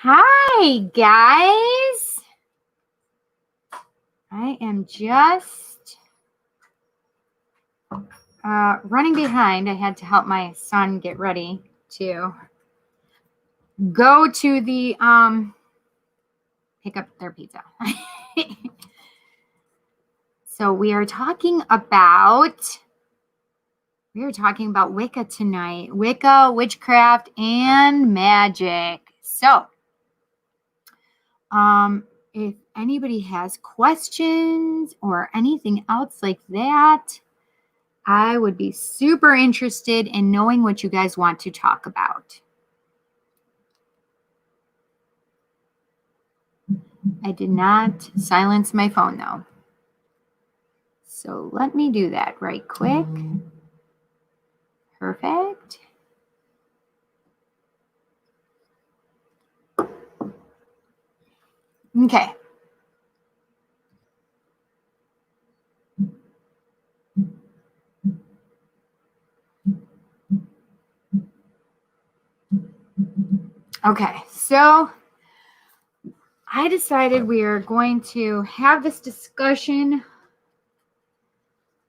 Hi, guys. I am just running behind. I had to help my son get ready to go to the pick up their pizza. So we are talking about Wicca tonight. Wicca, witchcraft, and magic. So if anybody has questions or anything else like that, I would be super interested in knowing what you guys want to talk about. I did not silence my phone though. So let me do that right quick. Perfect. Okay. Okay, so I decided we are going to have this discussion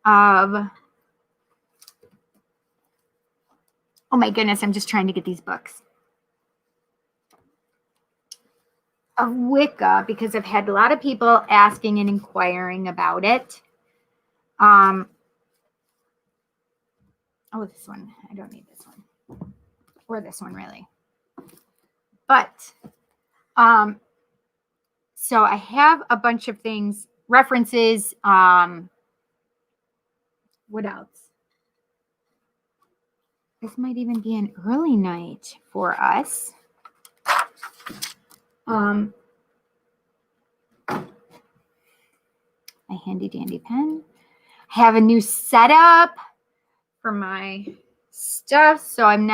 of, oh my goodness, I'm just trying to get these books. Of Wicca, because I've had a lot of people asking and inquiring about it. Oh, this one. I don't need this one. Or this one, really. But, so I have a bunch of things, references. What else? This might even be an early night for us. My handy dandy pen. I have a new setup for my stuff, so I'm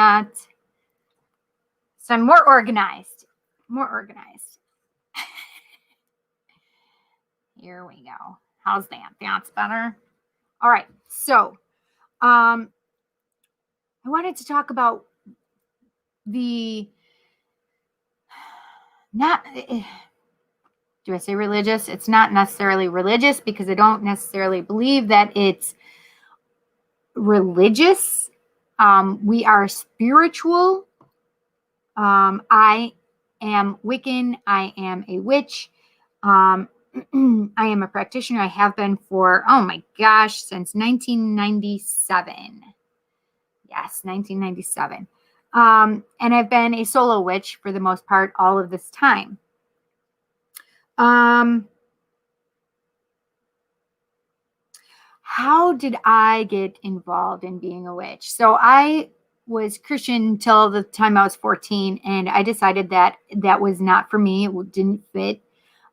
more organized. Here we go. How's that? That's better. All right. So, I wanted to talk about do I say religious? It's not necessarily religious because I don't necessarily believe that it's religious. We are spiritual. I am Wiccan. I am a witch. I am a practitioner. I have been for, oh my gosh, since 1997. Yes, 1997. And I've been a solo witch for the most part all of this time. How did I get involved in being a witch? So I was Christian till the time I was 14, and I decided that was not for me. It didn't fit.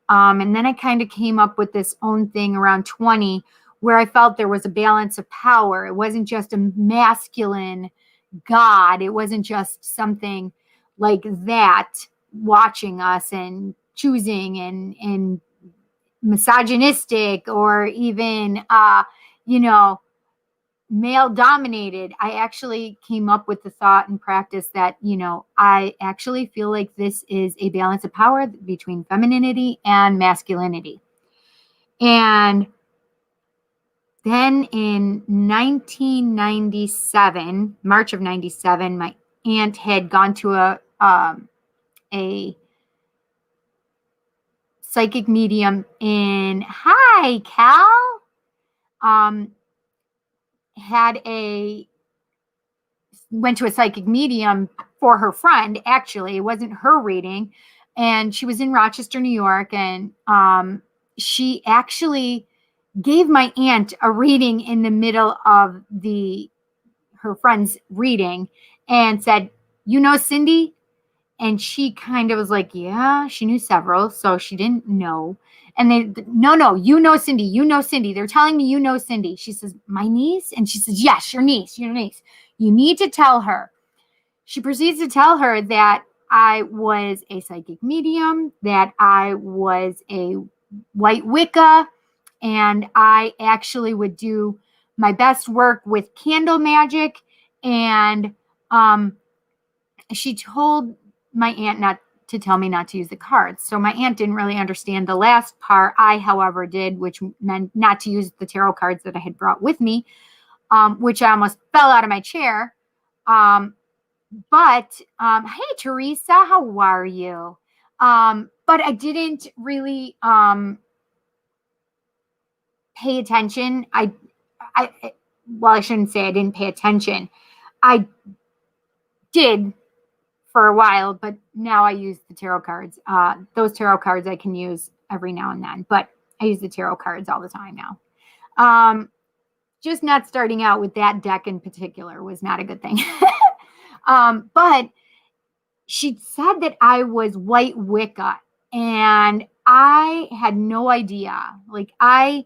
And then I kind of came up with this own thing around 20 where I felt there was a balance of power. It wasn't just a masculine God. It wasn't just something like that watching us and choosing and misogynistic or even, male dominated. I actually came up with the thought and practice that, I actually feel like this is a balance of power between femininity and masculinity. And then in 1997, March of 97, my aunt had gone to a psychic medium hi, Cal. Went to a psychic medium for her friend. Actually, it wasn't her reading, and she was in Rochester, New York, and she actually gave my aunt a reading in the middle of her friend's reading and said, Cindy? And she kind of was like, yeah, she knew several, so she didn't know. And no, Cindy. They're telling me Cindy. She says, my niece? And she says, yes, your niece. You need to tell her. She proceeds to tell her that I was a psychic medium, that I was a white Wicca, and I actually would do my best work with candle magic. And she told my aunt not to tell me not to use the cards. So my aunt didn't really understand the last part. I, however, did, which meant not to use the tarot cards that I had brought with me, which I almost fell out of my chair. Hey, Teresa, how are you? But I didn't really pay attention. Well, I shouldn't say I didn't pay attention. I did for a while, but now I use the tarot cards. Those tarot cards I can use every now and then, but I use the tarot cards all the time now. Just not starting out with that deck in particular was not a good thing. But she said that I was white Wicca, and I had no idea. Like, I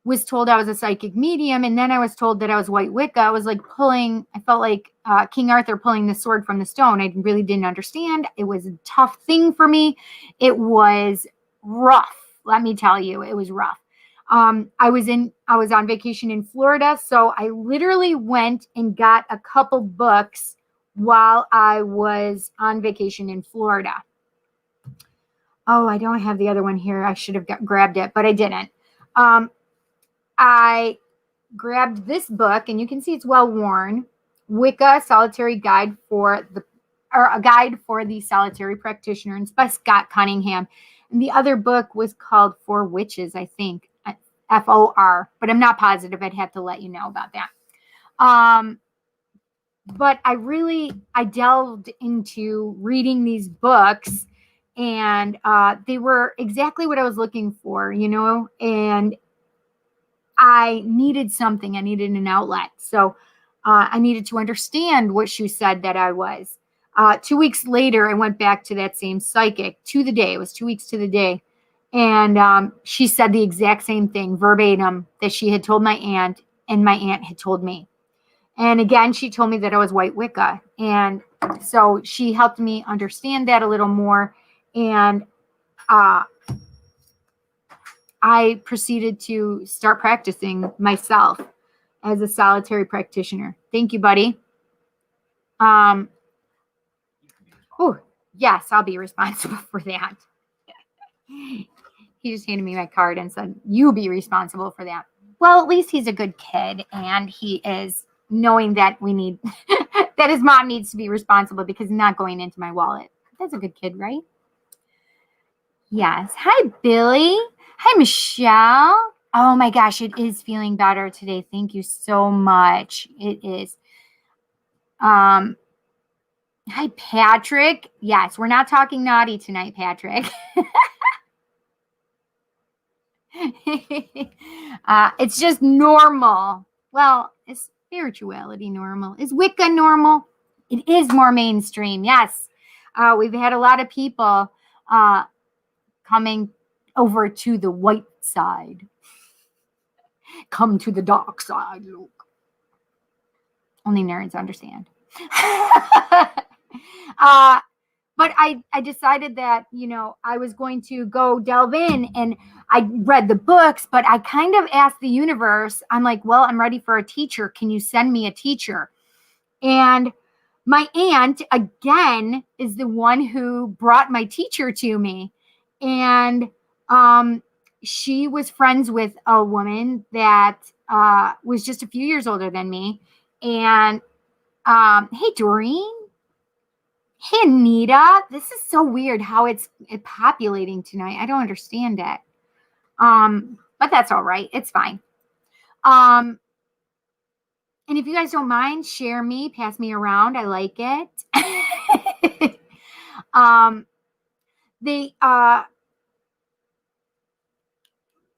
was told I was a psychic medium, and then I was told that I was white Wicca. I was like I felt like King Arthur pulling the sword from the stone. I really didn't understand. It was a tough thing for me. It was rough. Let me tell you, it was rough. I was on vacation in Florida, so I literally went and got a couple books while I was on vacation in Florida. Oh, I don't have the other one here. I should have grabbed it, but I didn't. I grabbed this book, and you can see it's well worn. Wicca Solitary Guide a Guide for the Solitary Practitioner, and it's by Scott Cunningham. And the other book was called For Witches, I think, FOR, but I'm not positive. I'd have to let you know about that. But I delved into reading these books, and they were exactly what I was looking for, and I needed something. I needed an outlet. So I needed to understand what she said that I was. 2 weeks later, I went back to that same psychic to the day. It was 2 weeks to the day. And she said the exact same thing verbatim that she had told my aunt, and my aunt had told me. And again, she told me that I was white Wicca. And so she helped me understand that a little more. And I proceeded to start practicing myself as a solitary practitioner. Thank you, buddy. Oh, yes, I'll be responsible for that. He just handed me my card and said, you be responsible for that. Well, at least he's a good kid, and he is knowing that that his mom needs to be responsible because he's not going into my wallet. That's a good kid, right? Yes. Hi, Billy. Hi, Michelle. Oh my gosh, it is feeling better today. Thank you so much. It is. Hi, Patrick. Yes, we're not talking naughty tonight, Patrick. It's just normal. Well, is spirituality normal? Is Wicca normal? It is more mainstream. Yes. We've had a lot of people coming over to the white side. Come to the dark side, Luke. Only nerds understand. But I decided that, I was going to go delve in, and I read the books, but I kind of asked the universe, I'm like, well, I'm ready for a teacher. Can you send me a teacher? And my aunt, again, is the one who brought my teacher to me. And she was friends with a woman that was just a few years older than me. And hey, Doreen. Hey, Anita. This is so weird how it's populating tonight. I don't understand it. But that's all right. It's fine. And if you guys don't mind, share me, pass me around. I like it.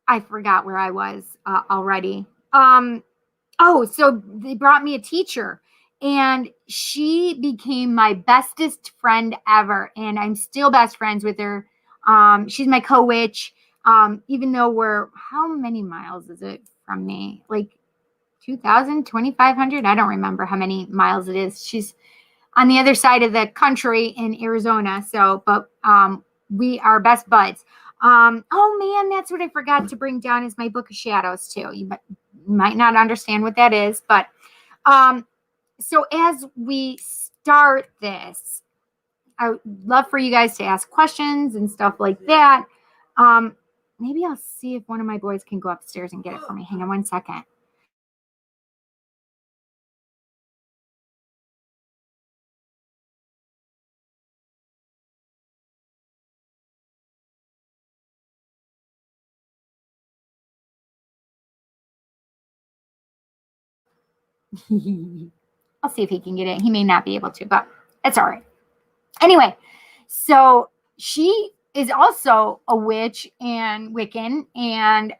I forgot where I was already. So they brought me a teacher, and she became my bestest friend ever. And I'm still best friends with her. She's my co-witch. Even though how many miles is it from me? Like 2,000, 2,500? I don't remember how many miles it is. She's on the other side of the country in Arizona. So, but we are best buds. Oh man, that's what I forgot to bring down is my Book of Shadows too. You might not understand what that is, but so as we start this, I would love for you guys to ask questions and stuff like that. Maybe I'll see if one of my boys can go upstairs and get it for me. Hang on one second. I'll see if he can get it. He may not be able to, but it's all right. Anyway, so she is also a witch and Wiccan, and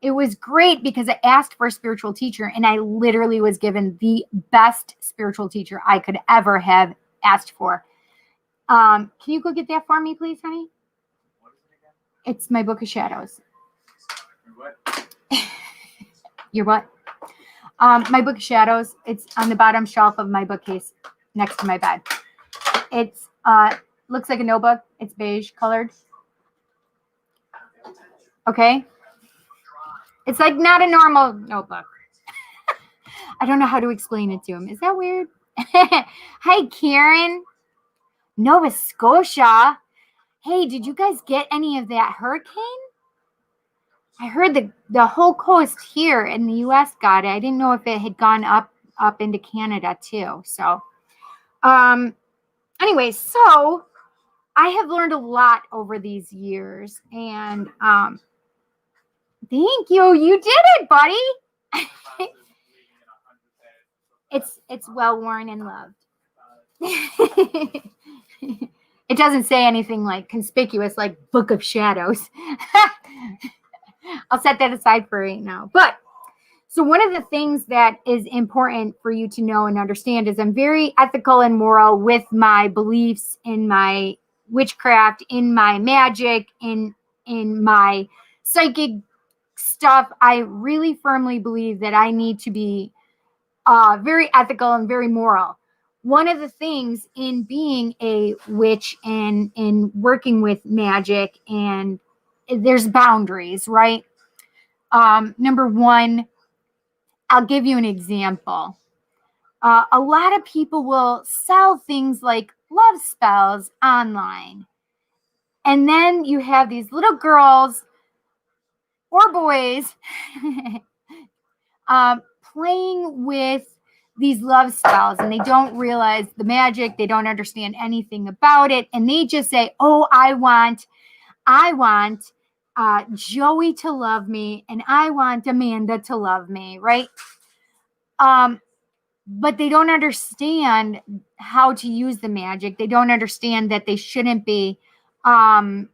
it was great because I asked for a spiritual teacher, and I literally was given the best spiritual teacher I could ever have asked for. Can you go get that for me, please, honey? It's my Book of Shadows. Your what? My Book of Shadows. It's on the bottom shelf of my bookcase next to my bed. It's looks like a notebook. It's beige colored. Okay. It's like not a normal notebook. I don't know how to explain it to him. Is that weird? Hi, Karen. Nova Scotia. Hey, did you guys get any of that hurricane? I heard the whole coast here in the U.S. got it. I didn't know if it had gone up into Canada too. So, anyway, so I have learned a lot over these years, and thank you. You did it, buddy. It's well worn and loved. It doesn't say anything like conspicuous like Book of Shadows. I'll set that aside for right now. But so one of the things that is important for you to know and understand is I'm very ethical and moral with my beliefs in my witchcraft, in my magic, in my psychic stuff. I really firmly believe that I need to be very ethical and very moral. One of the things in being a witch and in working with magic, and there's boundaries, right? Number one, I'll give you an example. A lot of people will sell things like love spells online. And then you have these little girls or boys playing with these love spells, and they don't realize the magic. They don't understand anything about it. And they just say, oh, I want Joey to love me, and I want Amanda to love me, right? But they don't understand how to use the magic. They don't understand that they shouldn't be. Oh,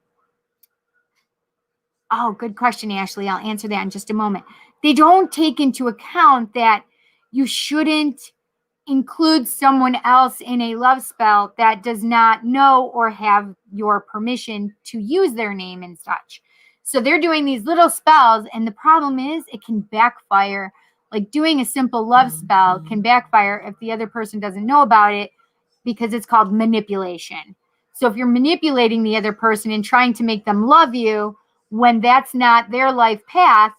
good question, Ashley. I'll answer that in just a moment. They don't take into account that you shouldn't include someone else in a love spell that does not know or have your permission to use their name and such. So they're doing these little spells, and the problem is it can backfire. Like doing a simple love spell can backfire if the other person doesn't know about it, because it's called manipulation. So if you're manipulating the other person and trying to make them love you when that's not their life path,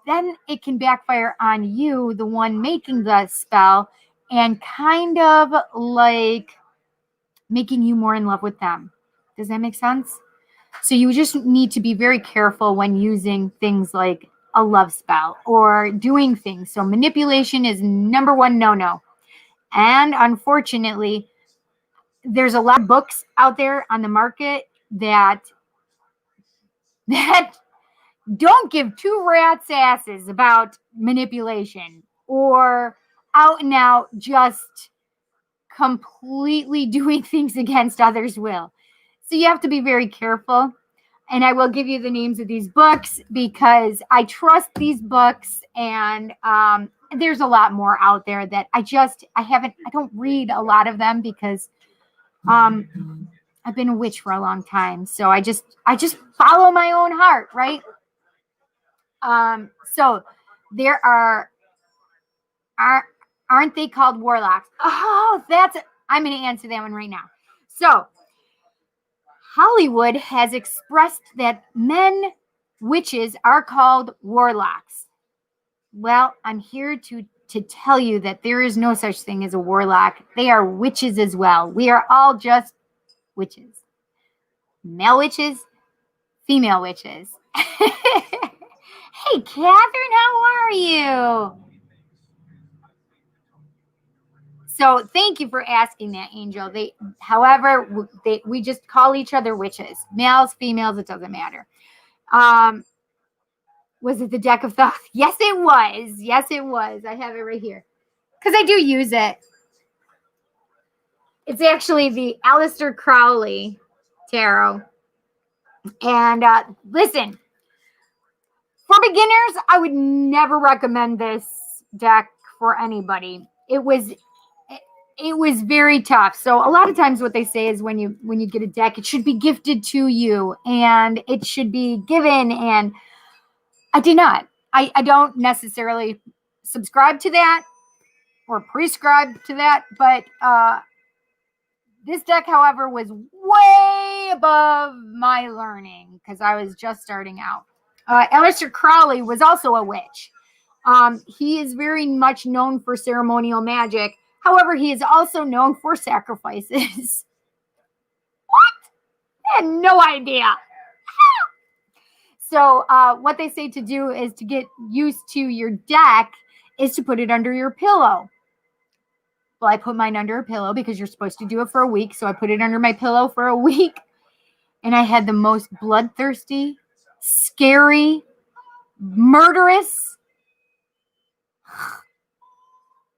then it can backfire on you, the one making the spell, and kind of like making you more in love with them. Does that make sense? So you just need to be very careful when using things like a love spell or doing things. So manipulation is number one no-no. And unfortunately, there's a lot of books out there on the market that don't give two rats' asses about manipulation, or out and out just completely doing things against others' will. So you have to be very careful. And I will give you the names of these books because I trust these books, and there's a lot more out there that I don't read a lot of them because I've been a witch for a long time. So I just follow my own heart, right? So there aren't they called warlocks? Oh, I'm going to answer that one right now. So Hollywood has expressed that witches are called warlocks. Well, I'm here to to tell you that there is no such thing as a warlock. They are witches as well. We are all just witches. Male witches, female witches. Hey, Catherine, how are you? So thank you for asking that, Angel. However, we just call each other witches. Males, females, it doesn't matter. Was it the deck of thought? Yes, it was. Yes, it was. I have it right here because I do use it. It's actually the Aleister Crowley Tarot. And listen, for beginners, I would never recommend this deck for anybody. It was very tough. So a lot of times what they say is when you get a deck, it should be gifted to you and it should be given. And I do not. I don't necessarily subscribe to that or prescribe to that. But this deck, however, was way above my learning because I was just starting out. Aleister Crowley was also a witch. He is very much known for ceremonial magic. However, he is also known for sacrifices. What? I had no idea. So what they say to do is to get used to your deck is to put it under your pillow. Well, I put mine under a pillow because you're supposed to do it for a week. So I put it under my pillow for a week. And I had the most bloodthirsty, scary, murderous,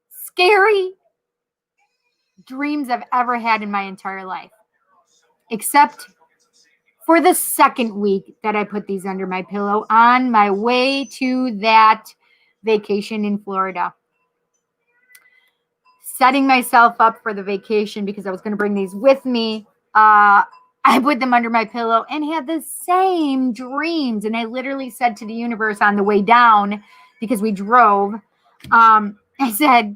scary dreams I've ever had in my entire life. Except for the second week that I put these under my pillow on my way to that vacation in Florida. Setting myself up for the vacation because I was going to bring these with me. I put them under my pillow and had the same dreams. And I literally said to the universe on the way down, because we drove, I said,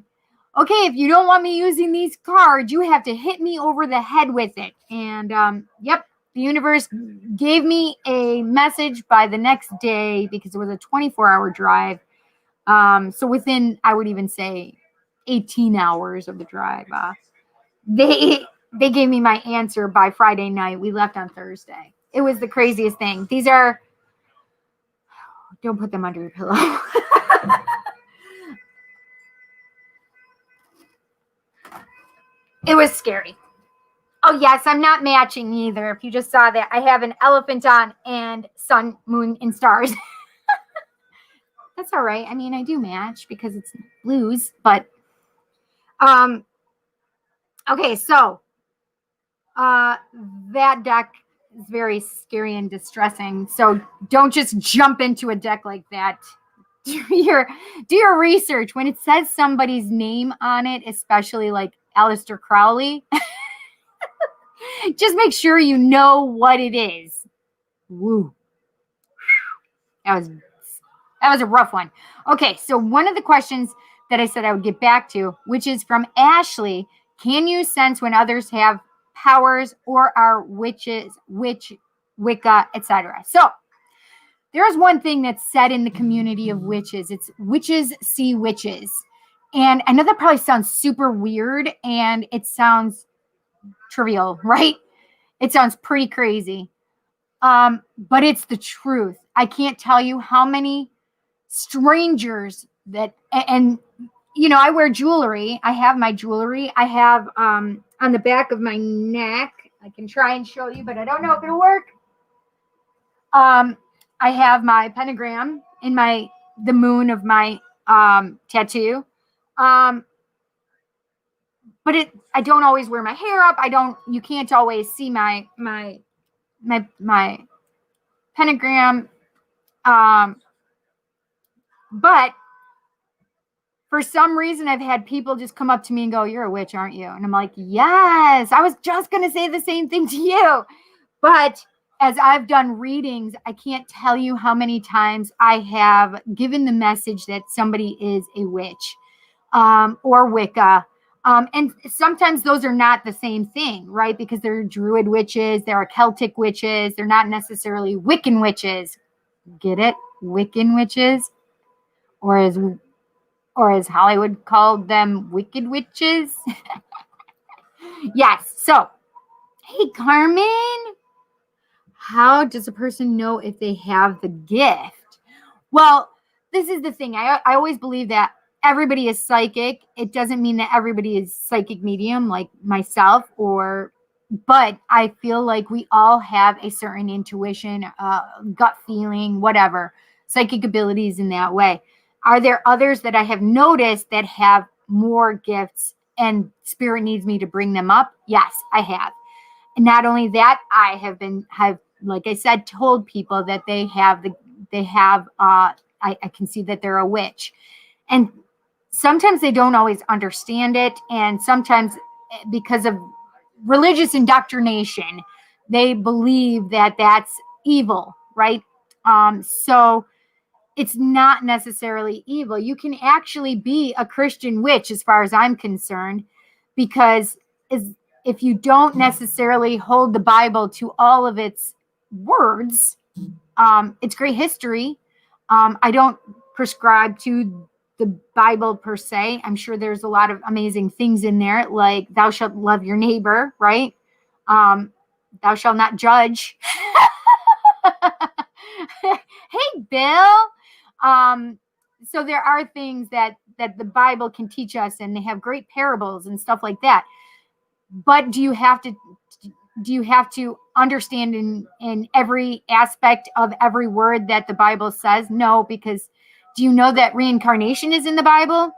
okay, if you don't want me using these cards, you have to hit me over the head with it. And yep, the universe gave me a message by the next day because it was a 24-hour drive. So within, I would even say, 18 hours of the drive, they gave me my answer by Friday night. We left on Thursday. It was the craziest thing. These are, don't put them under your pillow. It was scary. Oh, yes, I'm not matching either. If you just saw that, I have an elephant on and sun, moon, and stars. That's all right. I mean, I do match because it's blues, but okay, so that deck is very scary and distressing. So don't just jump into a deck like that. Do your research. When it says somebody's name on it, especially like Aleister Crowley, just make sure you know what it is. Woo. That was a rough one. Okay, so one of the questions that I said I would get back to, which is from Ashley, can you sense when others have powers or are witches, Wicca, etc.? So there's one thing that's said in the community of witches. It's witches see witches. And I know that probably sounds super weird and it sounds trivial, right? It sounds pretty crazy. But it's the truth. I can't tell you how many strangers that, and you know, I wear jewelry. I have my jewelry. I have on the back of my neck. I can try and show you, but I don't know if it'll work. I have my pentagram in the moon of my tattoo. But I don't always wear my hair up. You can't always see my pentagram. But for some reason, I've had people just come up to me and go, "You're a witch, aren't you?" And I'm like, "Yes, I was just going to say the same thing to you." But as I've done readings, I can't tell you how many times I have given the message that somebody is a witch or Wicca. And sometimes those are not the same thing, right? Because they're Druid witches, there are Celtic witches, they're not necessarily Wiccan witches. Get it? Wiccan witches? Or as or as Hollywood called them, wicked witches. Yes. So, hey, Carmen, how does a person know if they have the gift? Well, this is the thing. I always believe that everybody is psychic. It doesn't mean that everybody is psychic medium like myself, but I feel like we all have a certain intuition, gut feeling, whatever, psychic abilities in that way. Are there others that I have noticed that have more gifts and spirit needs me to bring them up? Yes, I have. And not only that, I have, like I said, told people that I can see that they're a witch. And sometimes they don't always understand it. And sometimes because of religious indoctrination, they believe that that's evil, right? So it's not necessarily evil. You can actually be a Christian witch, as far as I'm concerned, because if you don't necessarily hold the Bible to all of its words, it's great history. I don't prescribe to the Bible per se. I'm sure there's a lot of amazing things in there, like thou shalt love your neighbor, right? Thou shalt not judge. Hey, Bill. So there are things that the Bible can teach us, and they have great parables and stuff like that. But do you have to understand in every aspect of every word that the Bible says? No, because do you know that reincarnation is in the Bible?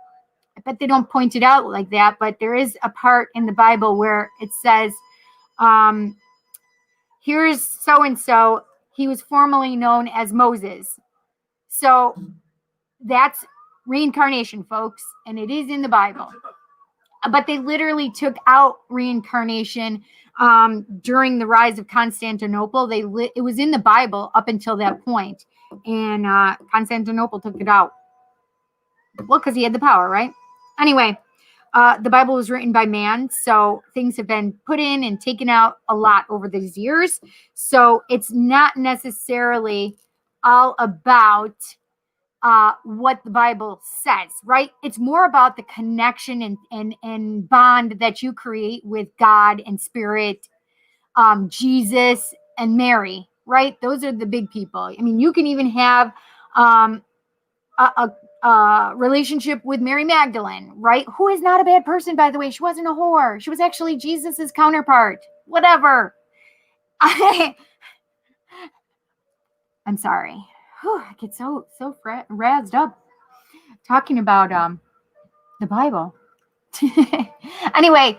I bet they don't point it out like that, but there is a part in the Bible where it says, here's so and so. He was formerly known as Moses. So that's reincarnation, folks, and it is in the Bible. But they literally took out reincarnation during the rise of Constantinople. It was in the Bible up until that point, and Constantinople took it out. Well, because he had the power, right? Anyway, the Bible was written by man, so things have been put in and taken out a lot over these years. So it's not necessarily all about what the Bible says, right? It's more about the connection and bond that you create with God and Spirit, Jesus and Mary, right? Those are the big people. I mean, you can even have a relationship with Mary Magdalene, right? Who is not a bad person, by the way. She wasn't a whore. She was actually Jesus's counterpart. Whatever. I'm sorry. Whew, I get so razzed up talking about the Bible. Anyway,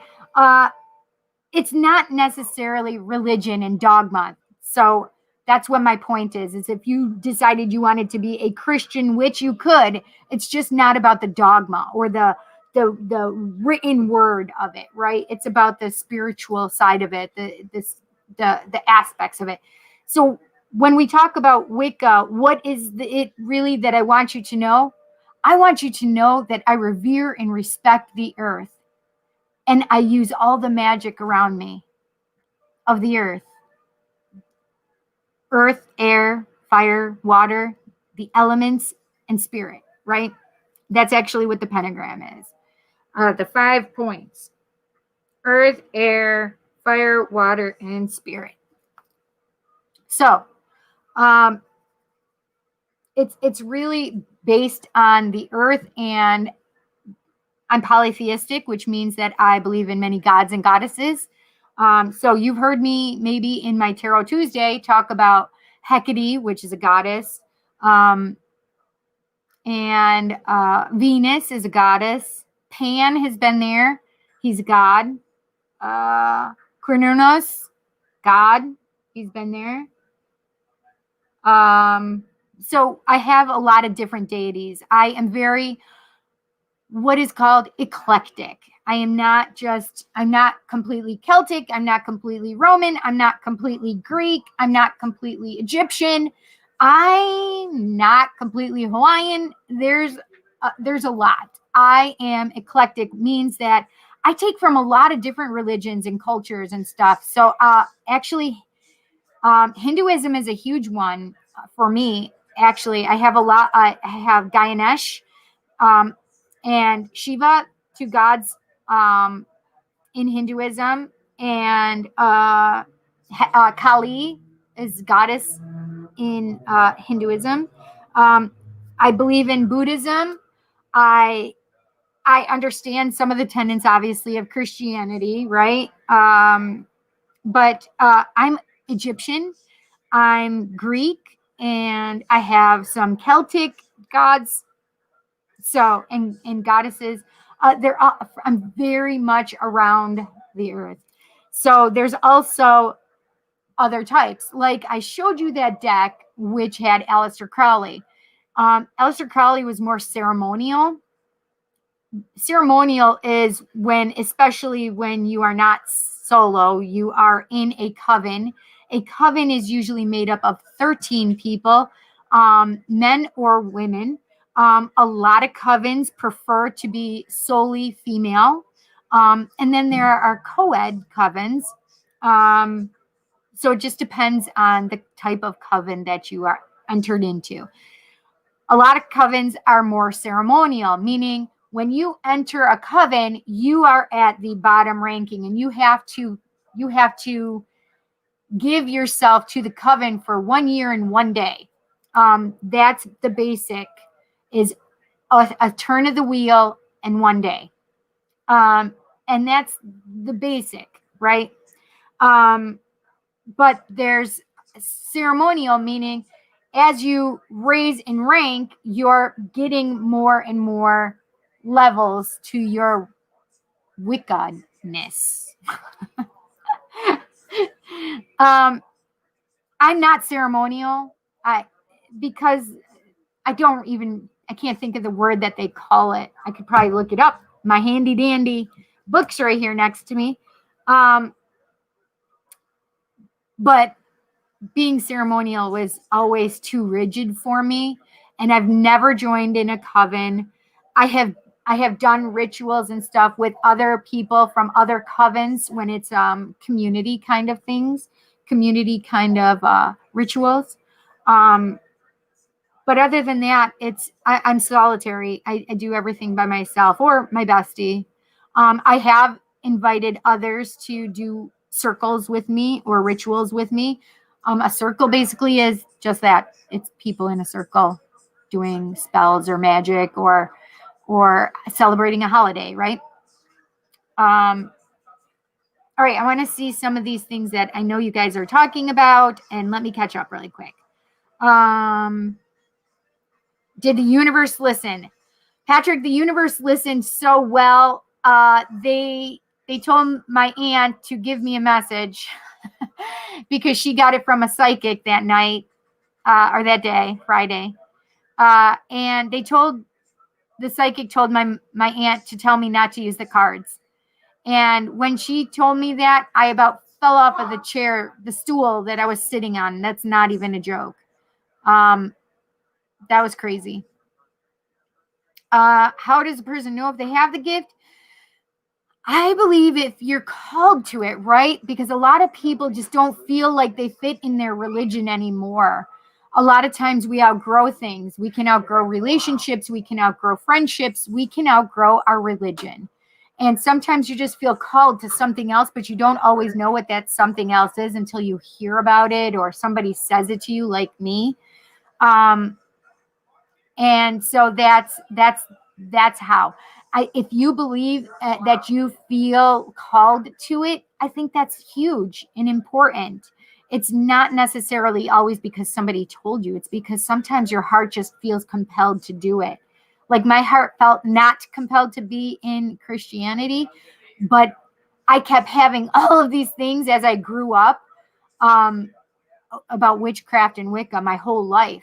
it's not necessarily religion and dogma. So that's what my point is if you decided you wanted to be a Christian witch, you could. It's just not about the dogma or the written word of it, right? It's about the spiritual side of it, the aspects of it. So when we talk about Wicca, what is it really that I want you to know? I want you to know that I revere and respect the earth, and I use all the magic around me of the earth. Earth, air, fire, water, the elements, and spirit, right? That's actually what the pentagram is. The 5 points. Earth, air, fire, water, and spirit. So, it's really based on the earth, and I'm polytheistic, which means that I believe in many gods and goddesses. So you've heard me maybe in my Tarot Tuesday talk about Hecate, which is a goddess, and Venus is a goddess. Pan has been there. He's a god. Kronos, god. He's been there. So I have a lot of different deities. I am very what is called eclectic. I'm not completely Celtic. I'm not completely Roman. I'm not completely Greek. I'm not completely Egyptian. I'm not completely Hawaiian. There's a lot. I am eclectic, means that I take from a lot of different religions and cultures and stuff. So actually, Hinduism is a huge one for me. Actually, I have a lot. I have Ganesh. and Shiva, two gods in Hinduism, and Kali is goddess in Hinduism. I believe in Buddhism. I understand some of the tenets, obviously, of Christianity, right? But I'm Egyptian, I'm Greek, and I have some Celtic gods, so and goddesses. I'm very much around the earth. So there's also other types. Like I showed you that deck, which had Aleister Crowley. Aleister Crowley was more ceremonial. Ceremonial is when, especially when you are not solo, you are in a coven. A coven is usually made up of 13 people, men or women. A lot of covens prefer to be solely female. And then there are co-ed covens. So it just depends on the type of coven that you are entered into. A lot of covens are more ceremonial, meaning when you enter a coven, you are at the bottom ranking, and you have to give yourself to the coven for 1 year and 1 day. That's the basic, is a turn of the wheel and 1 day. And that's the basic, right? But there's ceremonial, meaning as you raise in rank, you're getting more and more levels to your Wicca-ness. I'm not ceremonial. Because I can't think of the word that they call it. I could probably look it up. My handy dandy books right here next to me. But being ceremonial was always too rigid for me, and I've never joined in a coven. I have done rituals and stuff with other people from other covens when it's community kind of things, community kind of rituals. But other than that, I'm solitary. I do everything by myself or my bestie. I have invited others to do circles with me or rituals with me. A circle basically is just that. It's people in a circle doing spells or magic or celebrating a holiday, right? All right, I want to see some of these things that I know you guys are talking about, and let me catch up really quick. Did the universe listen? Patrick, the universe listened so well. They told my aunt to give me a message because she got it from a psychic that night or that day, Friday. And the psychic told my aunt to tell me not to use the cards. And when she told me that, I about fell off of the stool that I was sitting on. That's not even a joke. That was crazy. How does a person know if they have the gift? I believe if you're called to it, right? Because a lot of people just don't feel like they fit in their religion anymore. A lot of times we outgrow things. We can outgrow relationships. We can outgrow friendships. We can outgrow our religion. And sometimes you just feel called to something else, but you don't always know what that something else is until you hear about it or somebody says it to you, like me. And so that's how. If you believe that you feel called to it, I think that's huge and important. It's not necessarily always because somebody told you. It's because sometimes your heart just feels compelled to do it. Like my heart felt not compelled to be in Christianity, but I kept having all of these things as I grew up about witchcraft and Wicca my whole life.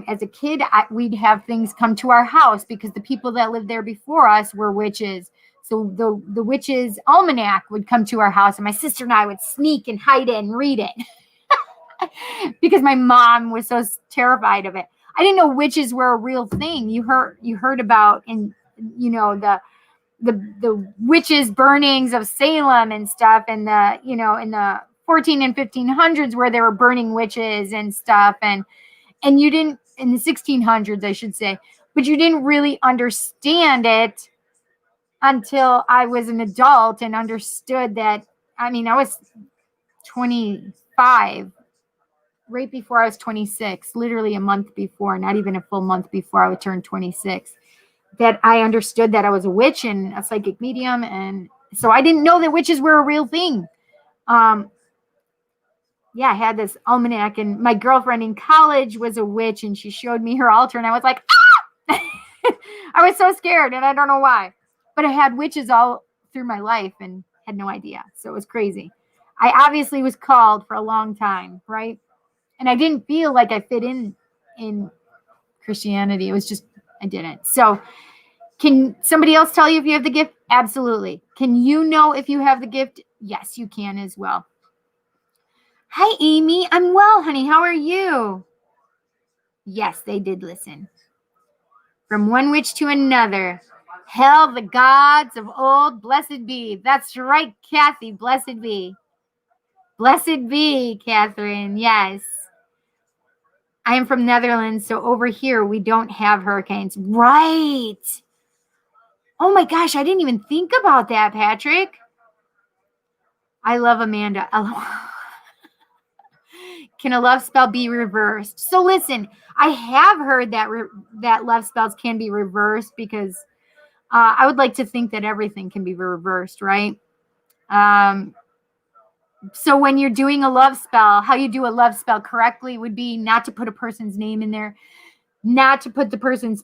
As a kid, we'd have things come to our house because the people that lived there before us were witches. So the witches' almanac would come to our house, and my sister and I would sneak and hide it and read it because my mom was so terrified of it. I didn't know witches were a real thing. You heard about in the witches burnings of Salem and stuff, and in the 14 and 1500s where they were burning witches and stuff, and you didn't, in the 1600s, I should say, but you didn't really understand it until I was an adult and understood that. I mean, I was 25, right before I was 26, literally a month before, not even a full month before I would turn 26, that I understood that I was a witch and a psychic medium. And so I didn't know that witches were a real thing. Yeah, I had this almanac, and my girlfriend in college was a witch, and she showed me her altar, and I was like, ah! I was so scared, and I don't know why. But I had witches all through my life and had no idea. So it was crazy. I obviously was called for a long time, right? And I didn't feel like I fit in Christianity. It was just, I didn't. So can somebody else tell you if you have the gift? Absolutely. Can you know if you have the gift? Yes, you can as well. Hi, Amy. I'm well, honey. How are you? Yes, they did listen. From one witch to another. Hell, the gods of old, blessed be. That's right, Kathy. Blessed be. Blessed be, Catherine. Yes. I am from Netherlands, so over here we don't have hurricanes. Right. Oh my gosh, I didn't even think about that, Patrick. I love Amanda. Can a love spell be reversed? So listen, I have heard that that love spells can be reversed because I would like to think that everything can be reversed, right? So when you're doing a love spell, how you do a love spell correctly would be not to put a person's name in there, not to put the person's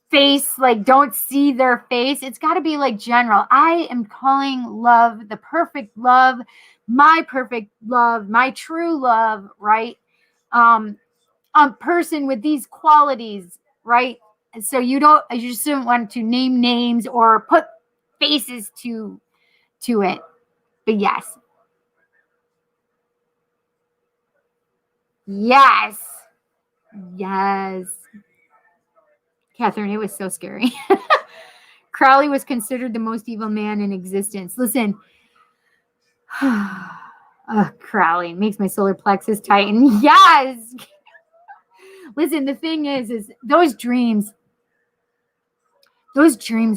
face, like don't see their face. It's got to be like general. I am calling love the perfect love, my perfect love, my true love, right? A person with these qualities, right? So you just don't want to name names or put faces to it. But yes. Yes. Yes. Catherine, it was so scary. Crowley was considered the most evil man in existence. Listen, Crowley makes my solar plexus tighten. Yes. Listen, the thing is those dreams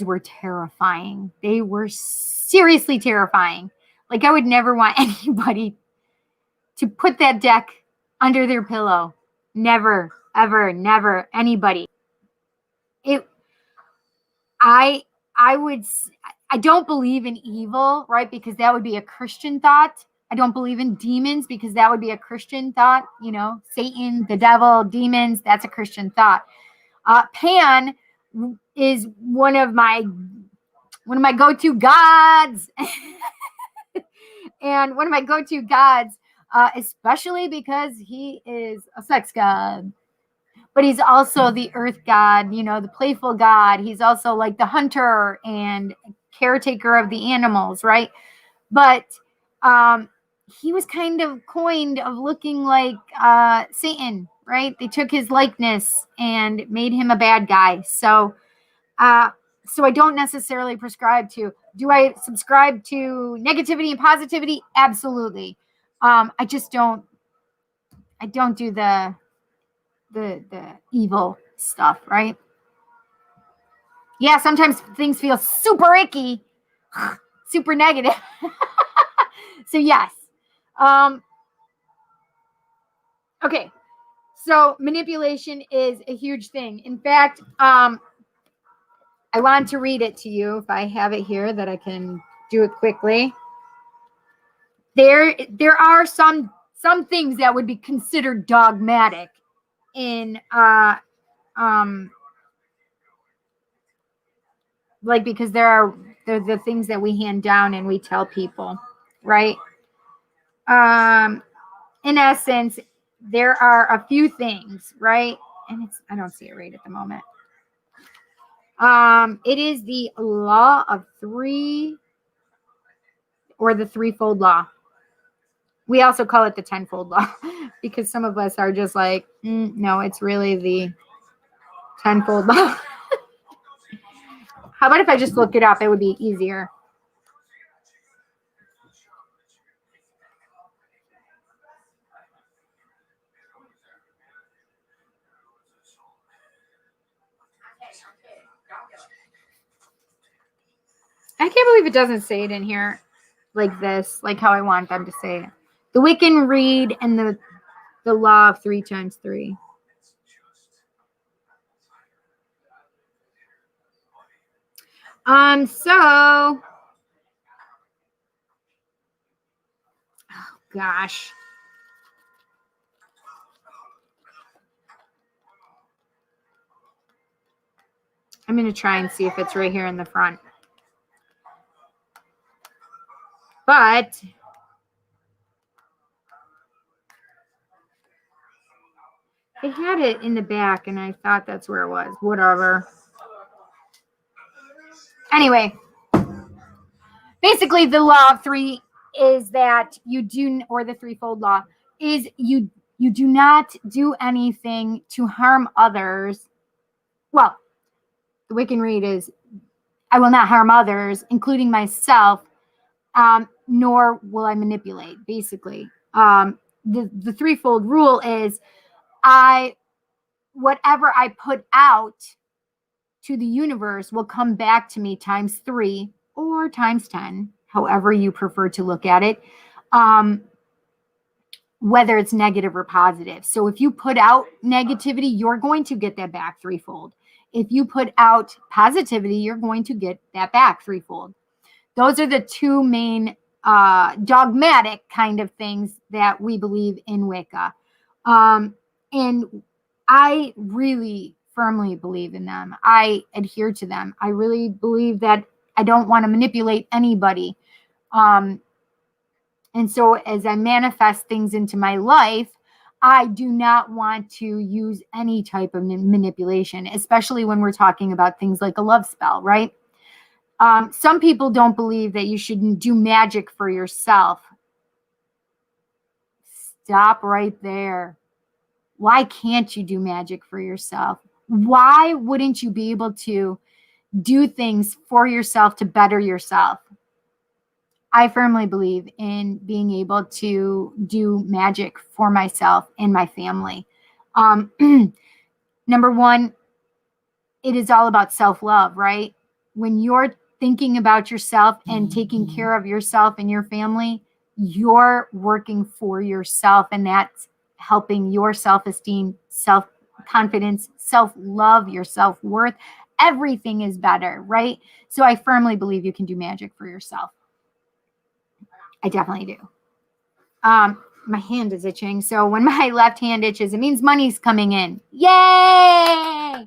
were terrifying. They were seriously terrifying. Like I would never want anybody to put that deck under their pillow. Never, ever, never, anybody. I don't believe in evil, right? Because that would be a Christian thought. I don't believe in demons because that would be a Christian thought. You know, Satan, the devil, demons, that's a Christian thought. Pan is one of my go-to gods. And one of my go-to gods, especially because he is a sex god. But he's also the earth god, you know, the playful god. He's also like the hunter and caretaker of the animals, right? But he was kind of coined of looking like Satan, right? They took his likeness and made him a bad guy. So I don't necessarily prescribe to. Do I subscribe to negativity and positivity? Absolutely. I just don't. I don't do the evil stuff, right? Yeah, sometimes things feel super icky, super negative. So yes. Okay. So manipulation is a huge thing. In fact, I want to read it to you if I have it here that I can do it quickly. There are some things that would be considered dogmatic in like because they're the things that we hand down and we tell people, right? In essence, there are a few things, right? And I don't see it right at the moment. It is the law of three, or the threefold law. We also call it the tenfold law because some of us are just like, no, it's really the tenfold law. How about if I just look it up? It would be easier. I can't believe it doesn't say it in here like this, like how I want them to say it. The Wiccan Reed and the law of 3 times 3. So, oh gosh. I'm going to try and see if it's right here in the front. But they had it in the back, and I thought that's where it was. Whatever. Anyway, basically, the law of 3 is that you do, or the threefold law is you do not do anything to harm others. Well, the Wiccan Reed is I will not harm others, including myself, nor will I manipulate. Basically, the threefold rule is whatever I put out to the universe will come back to me times 3 or times 10, however you prefer to look at it, whether it's negative or positive. So if you put out negativity, you're going to get that back threefold. If you put out positivity, you're going to get that back threefold. Those are the two main dogmatic kind of things that we believe in Wicca. And I really firmly believe in them. I adhere to them. I really believe that I don't want to manipulate anybody. And so as I manifest things into my life, I do not want to use any type of manipulation, especially when we're talking about things like a love spell, right? Some people don't believe that you should do magic for yourself. Stop right there. Why can't you do magic for yourself? Why wouldn't you be able to do things for yourself to better yourself? I firmly believe in being able to do magic for myself and my family. Number one, it is all about self-love, right? When you're thinking about yourself and taking care of yourself and your family, you're working for yourself, and that's helping your self-esteem, self-confidence, self-love, your self-worth. Everything is better, right? So I firmly believe you can do magic for yourself. I definitely do. My hand is itching. So when my left hand itches, it means money's coming in. Yay!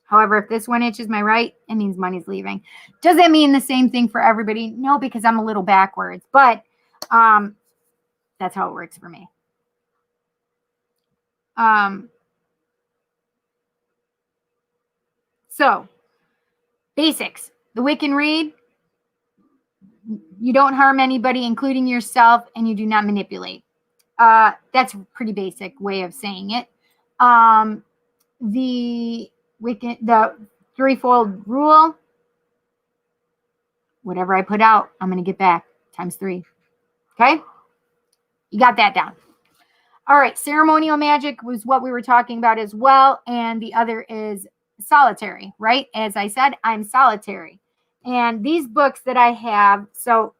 However, if this one itches my right, it means money's leaving. Does that mean the same thing for everybody? No, because I'm a little backwards. But that's how it works for me. So, basics. The Wiccan Reed. You don't harm anybody, including yourself, and you do not manipulate. That's a pretty basic way of saying it. The threefold rule. Whatever I put out, I'm going to get back times 3. Okay? You got that down. All right. Ceremonial magic was what we were talking about as well. And the other is solitary, right? As I said, I'm solitary. And these books that I have, so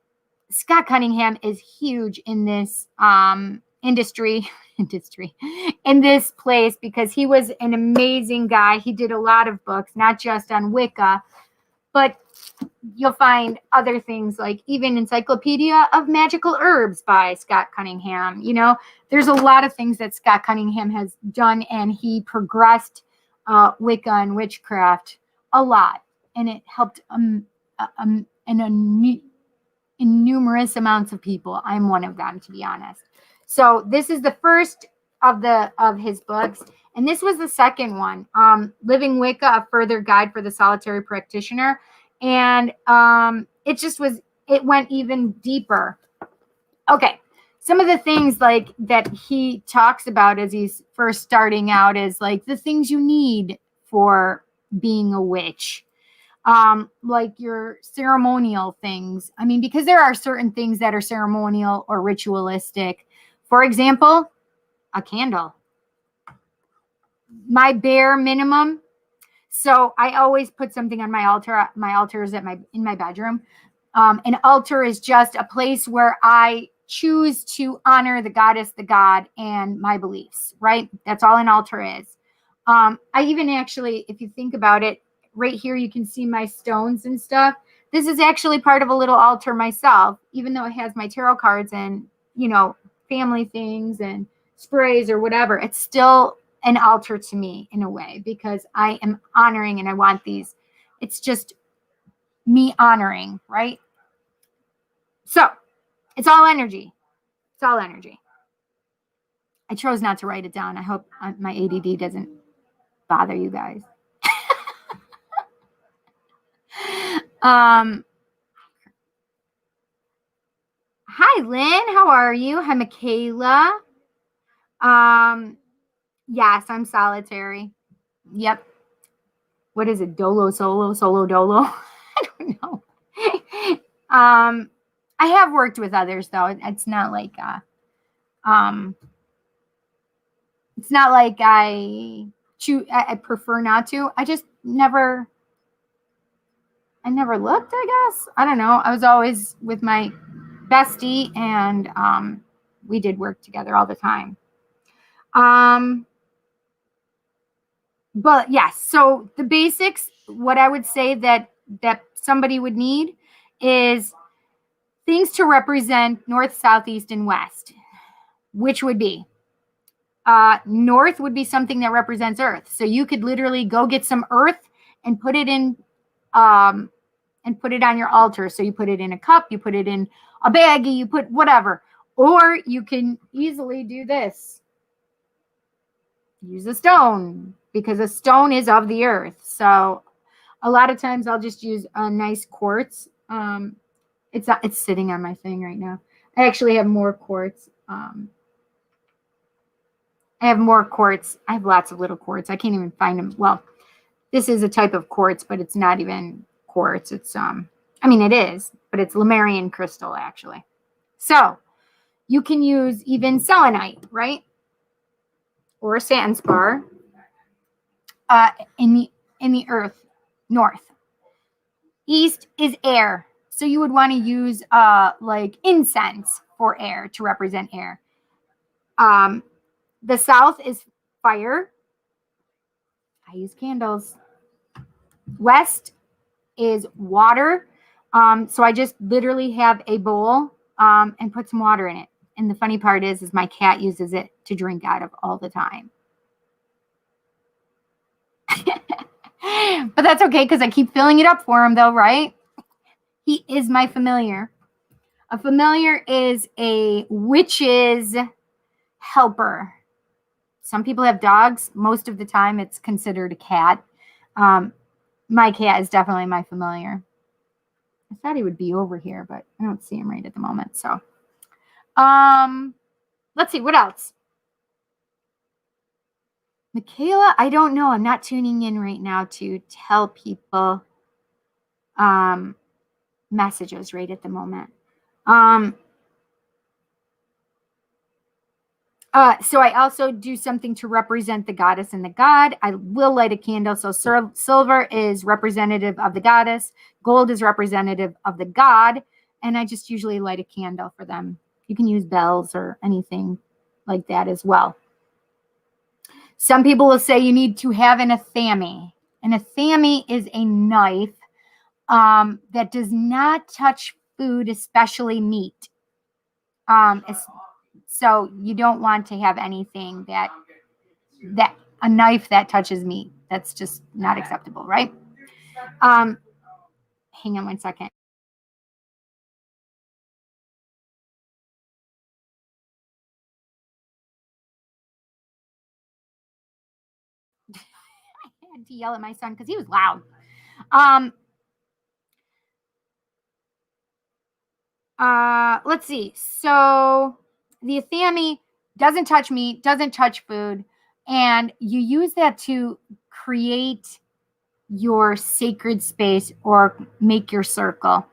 Scott Cunningham is huge in this industry, in this place, because he was an amazing guy. He did a lot of books, not just on Wicca, but you'll find other things like even Encyclopedia of Magical Herbs by Scott Cunningham. You know, there's a lot of things that Scott Cunningham has done, and he progressed Wicca and witchcraft a lot, and it helped in numerous amounts of people. I'm one of them, to be honest. So this is the first of his books, and this was the second one, Living Wicca: A Further Guide for the Solitary Practitioner. And it went even deeper. Okay, some of the things like that he talks about as he's first starting out is like the things you need for being a witch. Like your ceremonial things. I mean, because there are certain things that are ceremonial or ritualistic. For example, a candle. My bare minimum. So I always put something on my altar. My altar is in my bedroom. An altar is just a place where I choose to honor the goddess, the god, and my beliefs, right? That's all an altar is. I even actually, if you think about it, right here, you can see my stones and stuff. This is actually part of a little altar myself, even though it has my tarot cards and, family things and sprays or whatever. It's still an altar to me in a way, because I am honoring and I want these. It's just me honoring, right? So it's all energy. It's all energy. I chose not to write it down. I hope my ADD doesn't bother you guys. Hi, Lynn. How are you? Hi, Michaela. Yes, I'm solitary. Yep. What is it? Dolo, solo, dolo? I don't know. I have worked with others though. It's not like it's not like I prefer not to. I just never looked, I guess. I don't know. I was always with my bestie, and we did work together all the time. But yes, so the basics, what I would say that somebody would need is things to represent north, south, east, and west, which would be north would be something that represents earth. So you could literally go get some earth and put it in and put it on your altar. So you put it in a cup, you put it in a baggie, you put whatever. Or you can easily do this. Use a stone, because a stone is of the earth. So a lot of times I'll just use a nice quartz. It's sitting on my thing right now. I actually have more quartz. I have more quartz. I have lots of little quartz. I can't even find them. Well, this is a type of quartz, but it's not even quartz. It's I mean, it is, but it's Lemurian crystal actually. So you can use even selenite, right? Or a sand spar in the earth. North. East is air. So you would want to use like incense for air, to represent air. The south is fire. I use candles. West is water. So I just literally have a bowl and put some water in it. And the funny part is my cat uses it to drink out of all the time. But that's okay, because I keep filling it up for him though, right? He is my familiar. A familiar is a witch's helper. Some people have dogs. Most of the time it's considered a cat. My cat is definitely my familiar. I thought he would be over here, but I don't see him right at the moment. So let's see, what else? Michaela, I don't know. I'm not tuning in right now to tell people messages right at the moment. So I also do something to represent the goddess and the god. I will light a candle. So silver is representative of the goddess. Gold is representative of the god. And I just usually light a candle for them. You can use bells or anything like that as well. Some people will say you need to have an athame. An athame is a knife that does not touch food, especially meat. So you don't want to have anything that a knife that touches meat. That's just not acceptable, right? Hang on one second. I had to yell at my son because he was loud. Let's see. So the athame doesn't touch meat, doesn't touch food, and you use that to create your sacred space or make your circle.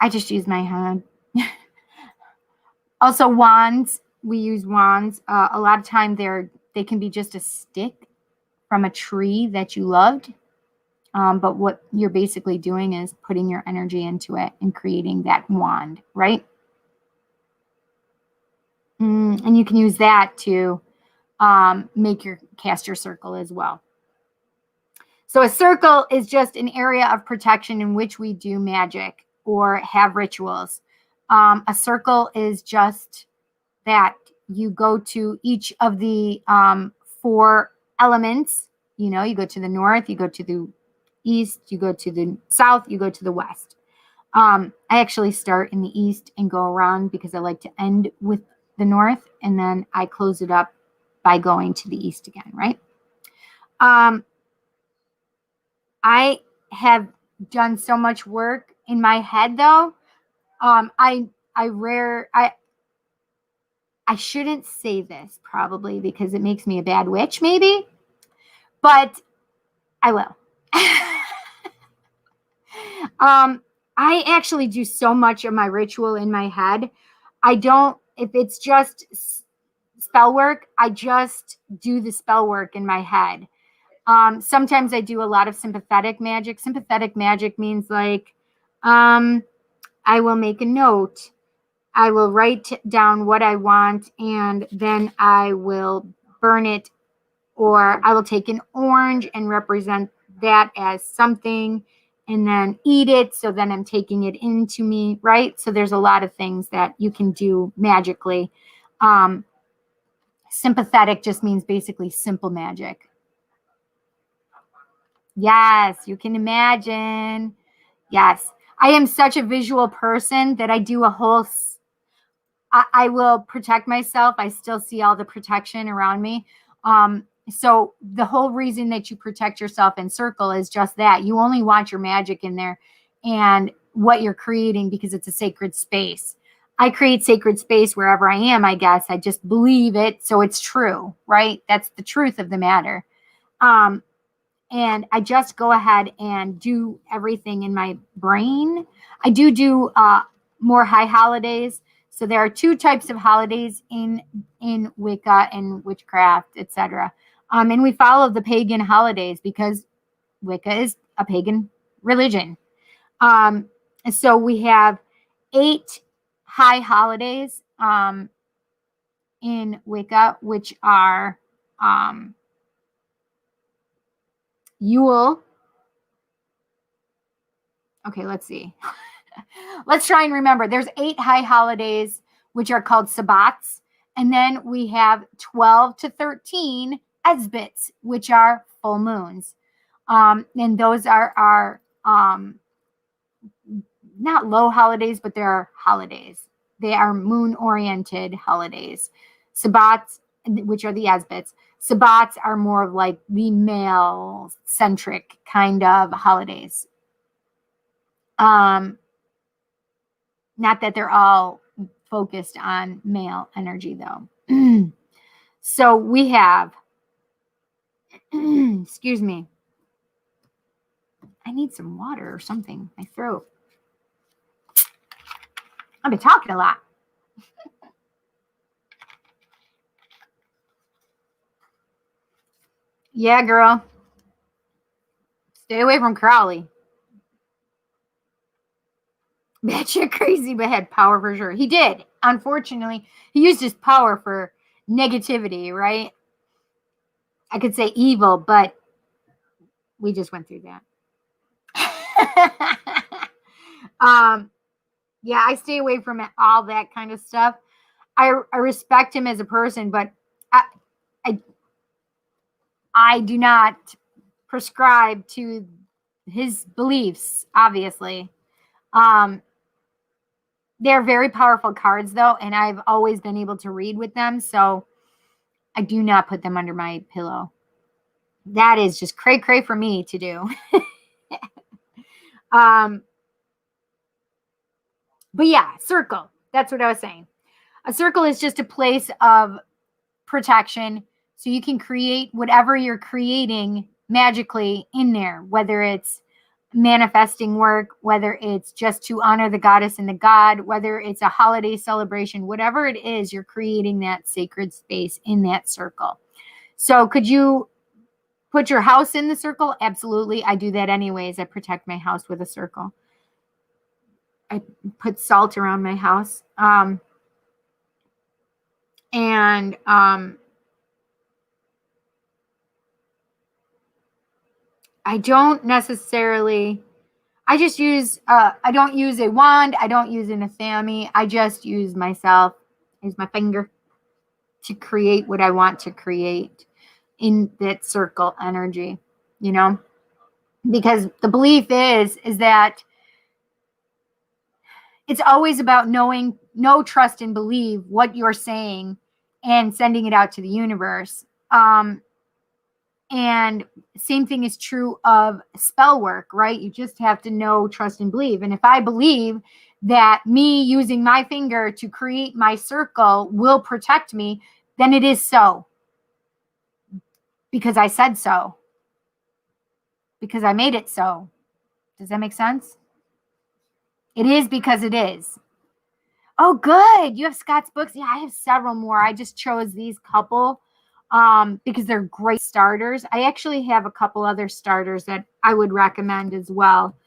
I just use my hand. Also, wands. We use wands. A lot of time they can be just a stick from a tree that you loved. But what you're basically doing is putting your energy into it and creating that wand, right? And you can use that to cast your circle as well. So a circle is just an area of protection in which we do magic or have rituals. A circle is just that. You go to each of the 4 elements. You know, you go to the north, you go to the east, you go to the south, you go to the west. I actually start in the east and go around because I like to end with the north, and then I close it up by going to the east again, right? I have done so much work in my head, though. I shouldn't say this probably because it makes me a bad witch, maybe, but I will. I actually do so much of my ritual in my head. I don't, if it's just spell work, I just do the spell work in my head. Sometimes I do a lot of sympathetic magic. Sympathetic magic means like, I will make a note. I will write down what I want, and then I will burn it, or I will take an orange and represent that as something and then eat it. So then I'm taking it into me, right? So there's a lot of things that you can do magically. Sympathetic just means basically simple magic. Yes, you can imagine. Yes. I am such a visual person that I do a whole, I will protect myself. I still see all the protection around me. So the whole reason that you protect yourself in circle is just that. You only want your magic in there and what you're creating because it's a sacred space. I create sacred space wherever I am, I guess. I just believe it, so it's true, right? That's the truth of the matter. And I just go ahead and do everything in my brain. I do more high holidays. So there are 2 types of holidays in Wicca and witchcraft, etc. And we follow the pagan holidays because Wicca is a pagan religion. So we have 8 high holidays in Wicca, which are Yule. Okay, let's see. Let's try and remember. There's 8 high holidays, which are called Sabbats. And then we have 12 to 13 Esbits, which are full moons. And those are our, not low holidays, but they're holidays. They are moon-oriented holidays. Sabbats, which are the Esbits. Sabbats are more of like the male-centric kind of holidays. Not that they're all focused on male energy, though. So we have, excuse me. I need some water or something. My throat. I've been talking a lot. Yeah, girl. Stay away from Crowley. Batshit crazy, but had power for sure. He did. Unfortunately, he used his power for negativity, right? I could say evil, but we just went through that. Yeah, I stay away from all that kind of stuff. I respect him as a person, but I do not prescribe to his beliefs, obviously. They're very powerful cards, though, and I've always been able to read with them, so I do not put them under my pillow. That is just cray-cray for me to do. But yeah, circle. That's what I was saying. A circle is just a place of protection, so you can create whatever you're creating magically in there, whether it's manifesting work, whether it's just to honor the goddess and the god, whether it's a holiday celebration, whatever it is, you're creating that sacred space in that circle. So could you put your house in the circle? Absolutely. I do that anyways. I protect my house with a circle. I put salt around my house. I don't necessarily, I just use, I don't use a wand. I don't use an athame. I just use myself, use my finger to create what I want to create in that circle energy, you know, because the belief is that it's always about knowing, know, trust, and believe what you're saying and sending it out to the universe. And same thing is true of spell work, right? You just have to know, trust, and believe. And if I believe that me using my finger to create my circle will protect me, then it is so. Because I said so. Because I made it so. Does that make sense? It is because it is. Oh, good. You have Scott's books. Yeah, I have several more. I just chose these couple because they're great starters. I actually have a couple other starters that I would recommend as well.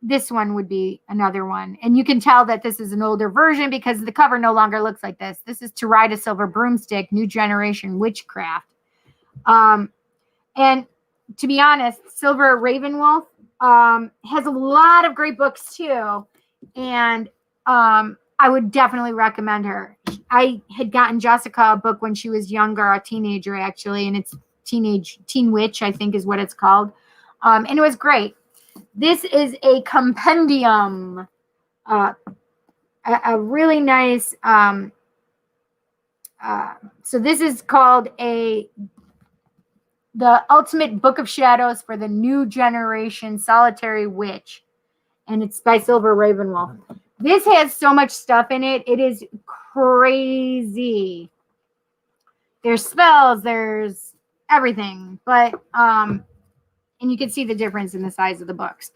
This one would be another one. And you can tell that this is an older version because the cover no longer looks like this. This is To Ride a Silver Broomstick, New Generation Witchcraft. And to be honest, Silver Ravenwolf has a lot of great books too. And I would definitely recommend her. I had gotten Jessica a book when she was younger, a teenager actually, and it's Teen Witch, I think is what it's called. And it was great. This is a compendium, a really nice, so this is called The Ultimate Book of Shadows for the New Generation Solitary Witch. And it's by Silver Ravenwolf. This has so much stuff in it. It is crazy. There's spells, there's everything. But, and you can see the difference in the size of the books.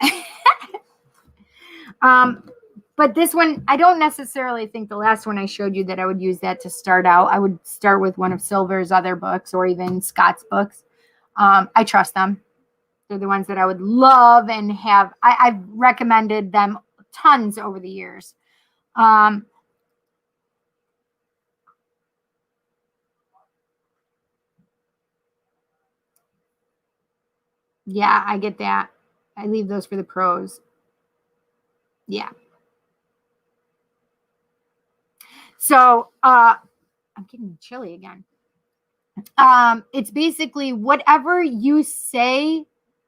But this one, I don't necessarily think the last one I showed you that I would use that to start out. I would start with one of Silver's other books or even Scott's books. I trust them. They're the ones that I would love and have. I've recommended them tons over the years. Yeah, I get that. I leave those for the pros. Yeah. So I'm getting chilly again. It's basically whatever you say,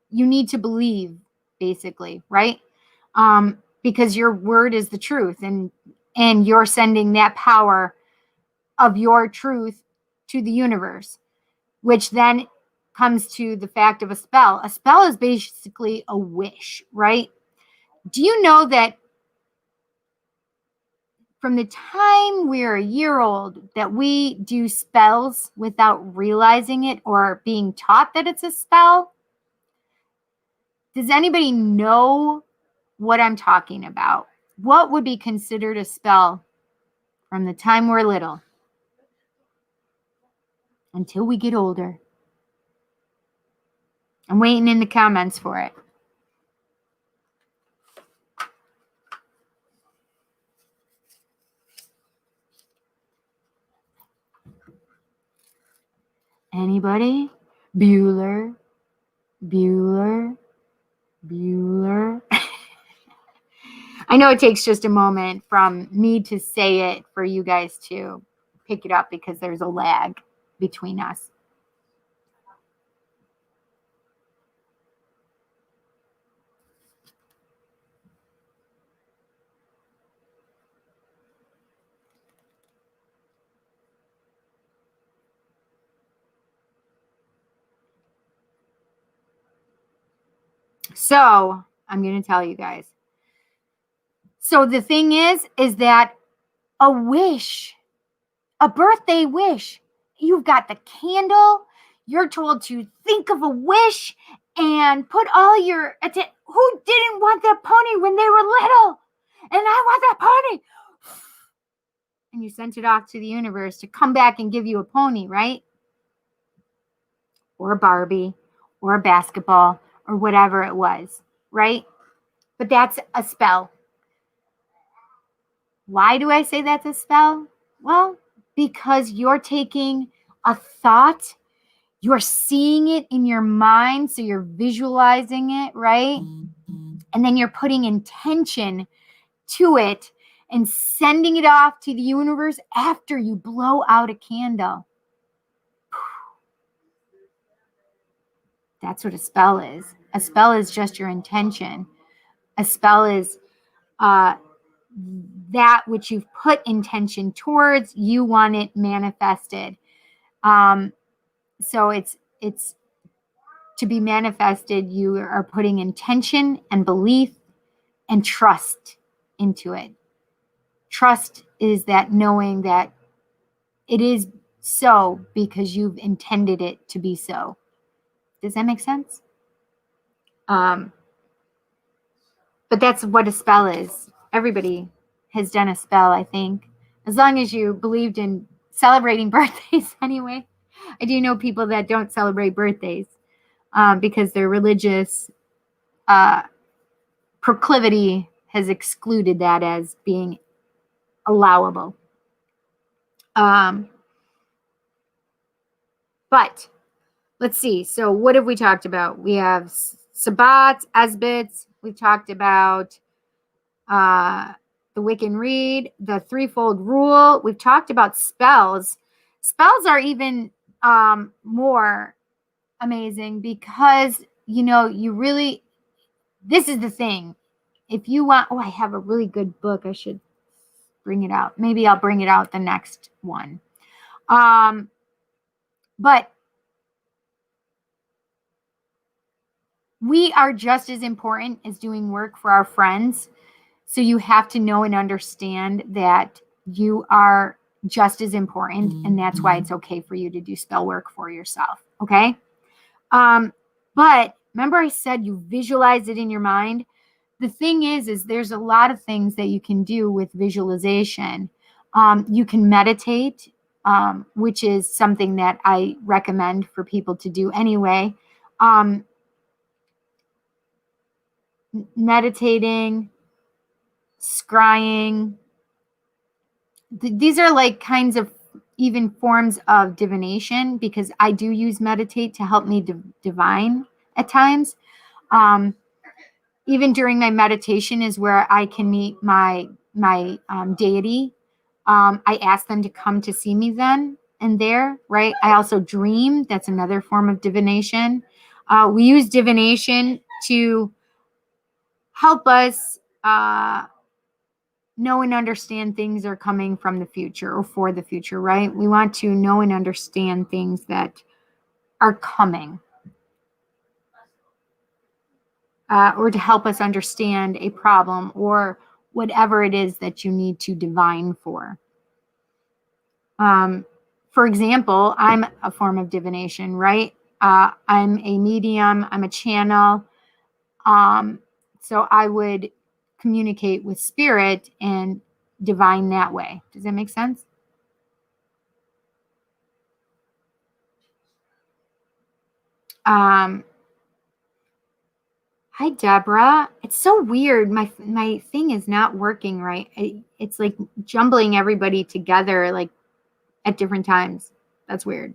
you need to believe, basically, right? Because your word is the truth, and you're sending that power of your truth to the universe, which then comes to the fact of a spell. A spell is basically a wish, right? Do you know that from the time we're a year old that we do spells without realizing it or being taught that it's a spell? Does anybody know what I'm talking about? What would be considered a spell from the time we're little until we get older? I'm waiting in the comments for it. Anybody? Bueller. I know it takes just a moment from me to say it for you guys to pick it up because there's a lag between us. So I'm going to tell you guys. So the thing is that a wish, a birthday wish, you've got the candle, you're told to think of a wish and put all your, who didn't want that pony when they were little? And I want that pony. And you sent it off to the universe to come back and give you a pony, right? or a Barbie or a basketball or whatever it was, right? But that's a spell. Why do I say that's a spell? Well, because you're taking a thought, you're seeing it in your mind, so you're visualizing it, right? And then you're putting intention to it and sending it off to the universe after you blow out a candle. That's what a spell is. A spell is just your intention. A spell is that which you've put intention towards, you want it manifested. So it's to be manifested, you are putting intention and belief and trust into it. Trust is that knowing that it is so because you've intended it to be so. Does that make sense? But that's what a spell is. Everybody has done a spell, I think, as long as you believed in celebrating birthdays anyway. I do know people that don't celebrate birthdays because their religious proclivity has excluded that as being allowable. But let's see. So what have we talked about? We have Sabbats, Esbits. We've talked about the Wiccan Read, the threefold rule. We've talked about spells. Spells are even more amazing because, you know, you really, this is the thing. If you want, I have a really good book. I should bring it out. Maybe I'll bring it out the next one. But we are just as important as doing work for our friends. So you have to know and understand that you are just as important. And that's why it's okay for you to do spell work for yourself. Okay. But remember I said you visualize it in your mind. The thing is there's a lot of things that you can do with visualization. You can meditate, which is something that I recommend for people to do anyway. Meditating, scrying. These are like kinds of even forms of divination because I do use meditate to help me divine at times. Even during my meditation is where I can meet my deity. I ask them to come to see me then and there, right? I also dream. That's another form of divination. We use divination to help us know and understand things are coming from the future or for the future, right? We want to know and understand things that are coming. Or to help us understand a problem or whatever it is that you need to divine for. For example, I'm a form of divination, right? I'm a medium, I'm a channel. So I would communicate with spirit and divine that way. Does that make sense? Hi, Deborah. It's so weird. My thing is not working right. It's like jumbling everybody together like at different times. That's weird.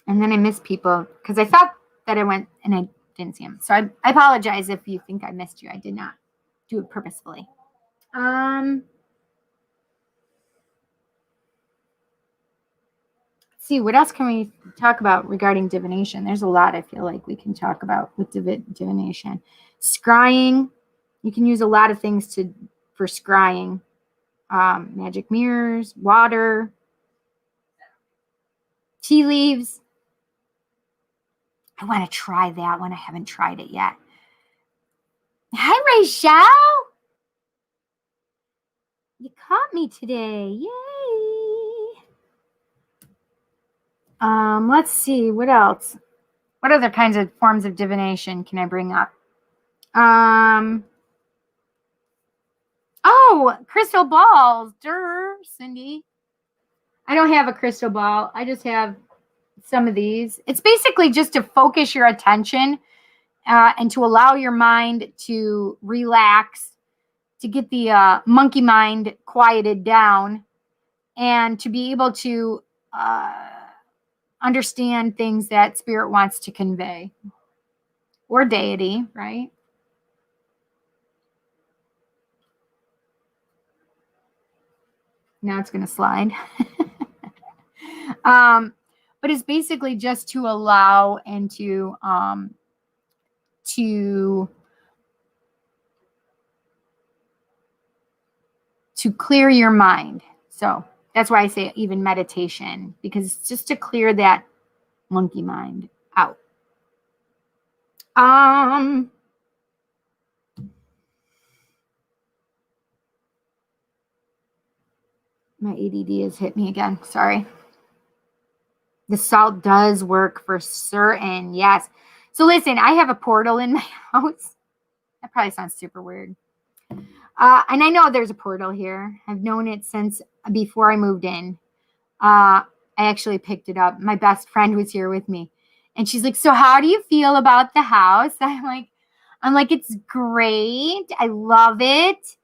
And then I miss people because I thought that I went and I didn't see them. So I apologize if you think I missed you. I did not do it purposefully. See, what else can we talk about regarding divination? There's a lot I feel like we can talk about with divination. Scrying, you can use a lot of things for scrying. Magic mirrors, water, tea leaves. I want to try that one. I haven't tried it yet. Hi, Rachel. You caught me today. Yay. Let's see. What else? What other kinds of forms of divination can I bring up? Oh, crystal balls. Durr, Cindy. I don't have a crystal ball. I just have some of these. It's basically just to focus your attention and to allow your mind to relax, to get the monkey mind quieted down, and to be able to understand things that spirit wants to convey, or deity, right? Now it's going to slide. But it's basically just to allow and to clear your mind. So that's why I say even meditation, because it's just to clear that monkey mind out. My ADD has hit me again. Sorry. The salt does work for certain. Yes. So listen, I have a portal in my house. That probably sounds super weird. And I know there's a portal here. I've known it since before I moved in. I actually picked it up. My best friend was here with me. And she's like, so how do you feel about the house? I'm like, it's great. I love it.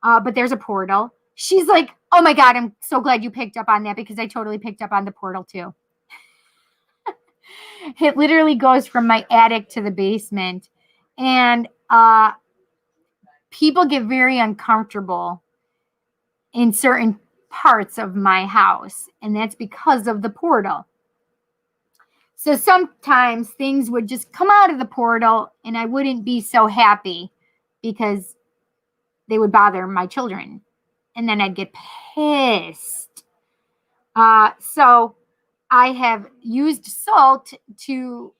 But there's a portal. She's like, oh my God, I'm so glad you picked up on that, because I totally picked up on the portal too. It literally goes from my attic to the basement. And people get very uncomfortable in certain parts of my house. And that's because of the portal. So sometimes things would just come out of the portal and I wouldn't be so happy because they would bother my children. And then I'd get pissed. So I have used salt to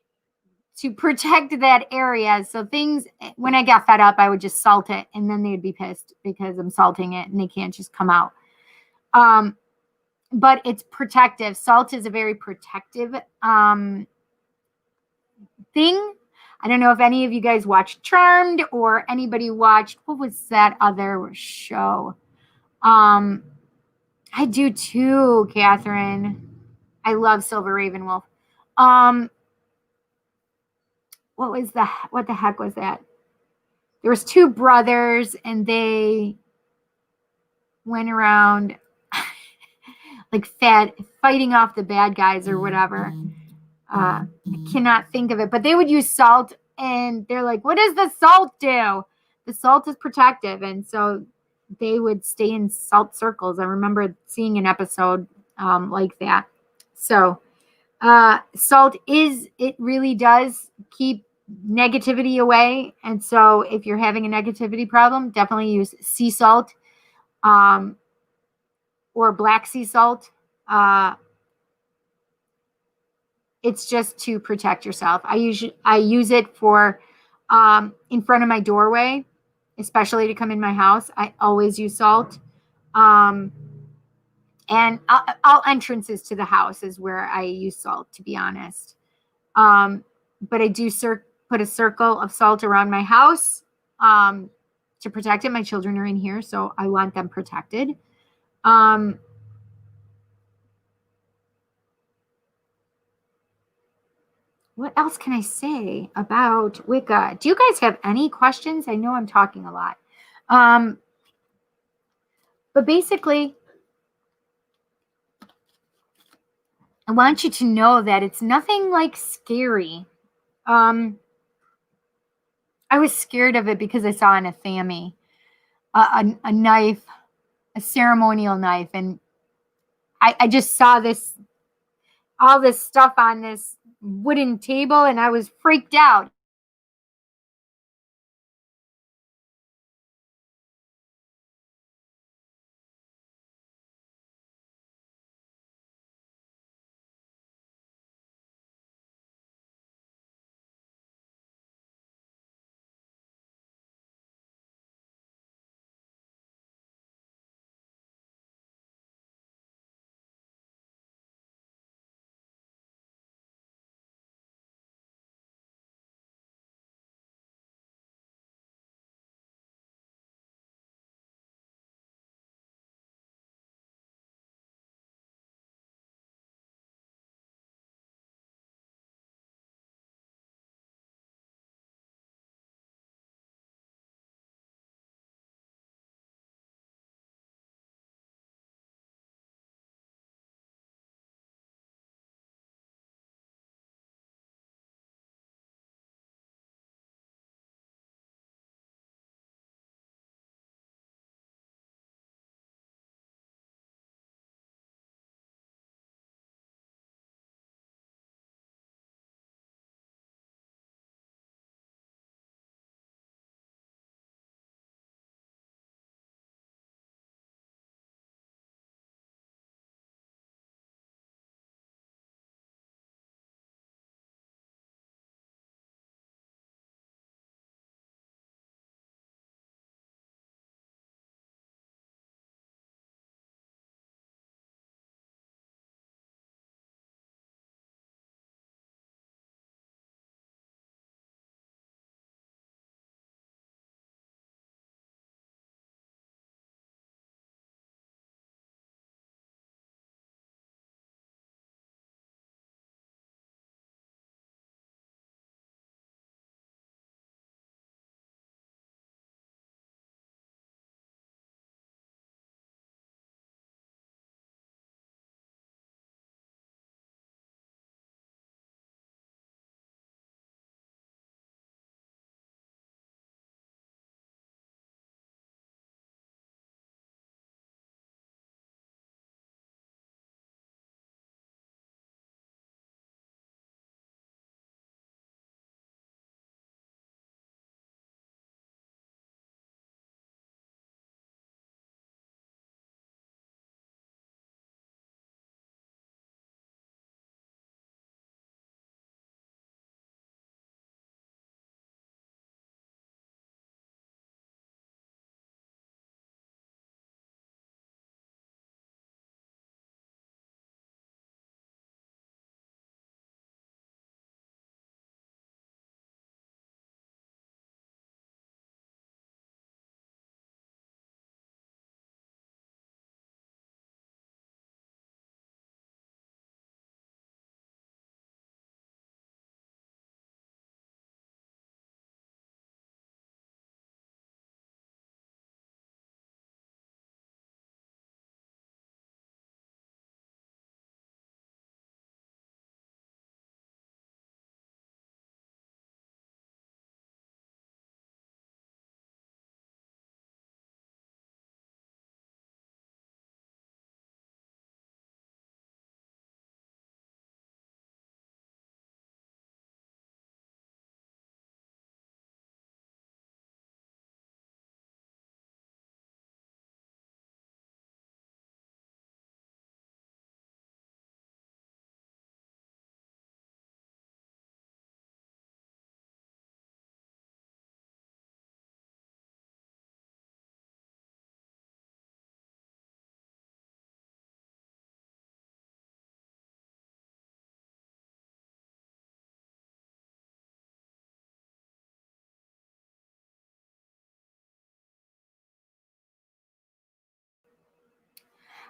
protect that area. So things, when I got fed up, I would just salt it, and then they'd be pissed because I'm salting it and they can't just come out. But it's protective. Salt is a very protective thing. I don't know if any of you guys watched Charmed, or anybody watched, what was that other show? I do too, Catherine. I love Silver Ravenwolf. What the heck was that? There was two brothers and they went around like fighting off the bad guys or whatever. I cannot think of it, but they would use salt, and they're like, what does the salt do? The salt is protective. And so they would stay in salt circles. I remember seeing an episode like that. So salt it really does keep negativity away. And so if you're having a negativity problem, definitely use sea salt or black sea salt. It's just to protect yourself. I use it for in front of my doorway, especially to come in my house. I always use salt. And all entrances to the house is where I use salt, to be honest. But I do put a circle of salt around my house to protect it. My children are in here, so I want them protected. What else can I say about Wicca? Do you guys have any questions? I know I'm talking a lot. But basically, I want you to know that it's nothing like scary. I was scared of it because I saw in a family a knife, a ceremonial knife, and I just saw all this stuff on this wooden table, and I was freaked out.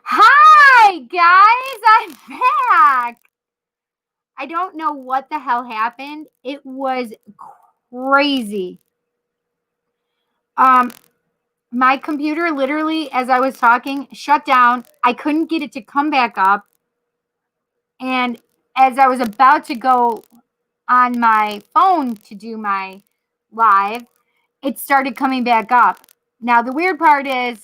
Hi, guys. I'm back. I don't know what the hell happened. It was crazy. My computer literally, as I was talking, shut down. I couldn't get it to come back up. And as I was about to go on my phone to do my live, it started coming back up. Now, the weird part is,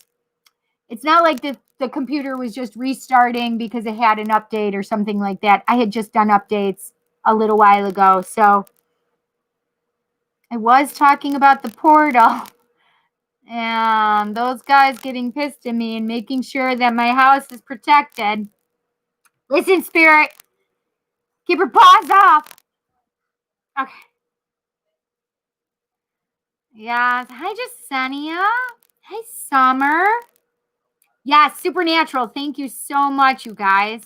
it's not like the computer was just restarting because it had an update or something like that. I had just done updates a little while ago. So I was talking about the portal and those guys getting pissed at me and making sure that my house is protected. Listen, Spirit, keep your paws off. Okay. Yes. Hi, Jasenia. Hi, Summer. Yes, Supernatural. Thank you so much, you guys.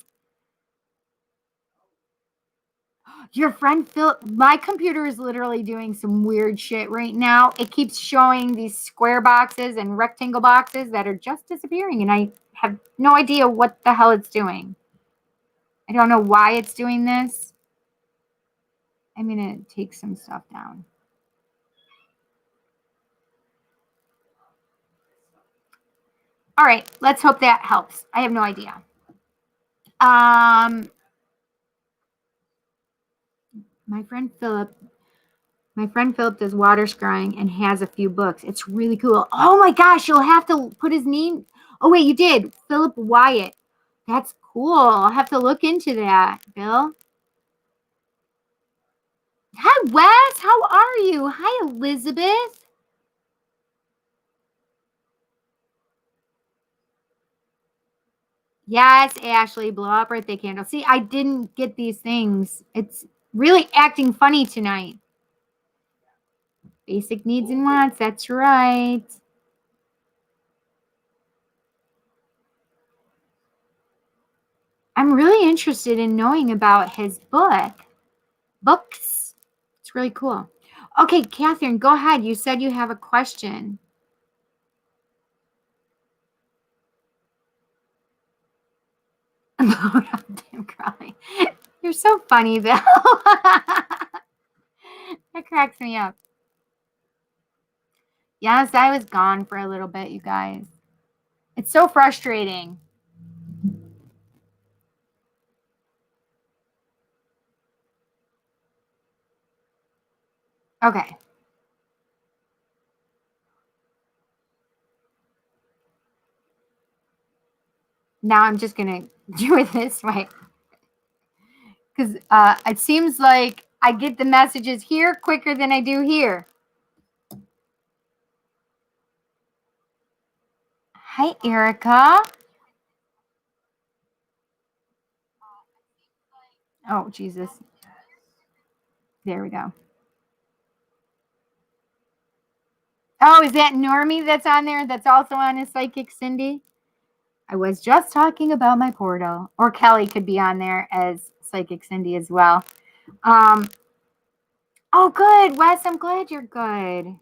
Your friend Phil, my computer is literally doing some weird shit right now. It keeps showing these square boxes and rectangle boxes that are just disappearing, and I have no idea what the hell it's doing. I don't know why it's doing this. I'm going to take some stuff down. All right, let's hope that helps. I have no idea. My friend Philip does water scrying and has a few books. It's really cool. Oh my gosh, you'll have to put his name. Oh wait, you did. Philip Wyatt. That's cool. I'll have to look into that, Bill. Hi, Wes. How are you? Hi, Elizabeth. Yes, Ashley, blow up birthday candle. See, I didn't get these things. It's really acting funny tonight. Basic needs and wants. That's right. I'm really interested in knowing about his books. It's really cool. Okay, Catherine, go ahead. You said you have a question. Damn, Crowley. You're so funny, Bill. That cracks me up. Yes, I was gone for a little bit, you guys. It's so frustrating. Okay. Now I'm just going to do it this way. Because it seems like I get the messages here quicker than I do here. Hi, Erica. Oh, Jesus. There we go. Oh, is that Normie that's on there? That's also on his Psychic Cindy? I was just talking about my portal. Or Kelly could be on there as Psychic Cindy as well. Oh, good, Wes. I'm glad you're good.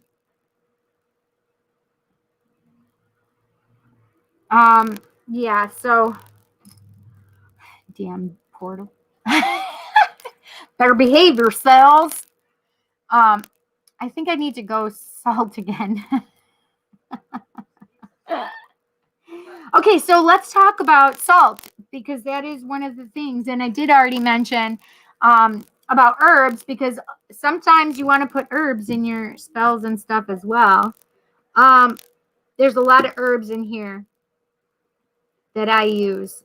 Yeah, so damn portal. Better behave yourselves. I think I need to go salt again. Okay, so let's talk about salt because that is one of the things, and I did already mention about herbs because sometimes you want to put herbs in your spells and stuff as well. There's a lot of herbs in here that I use,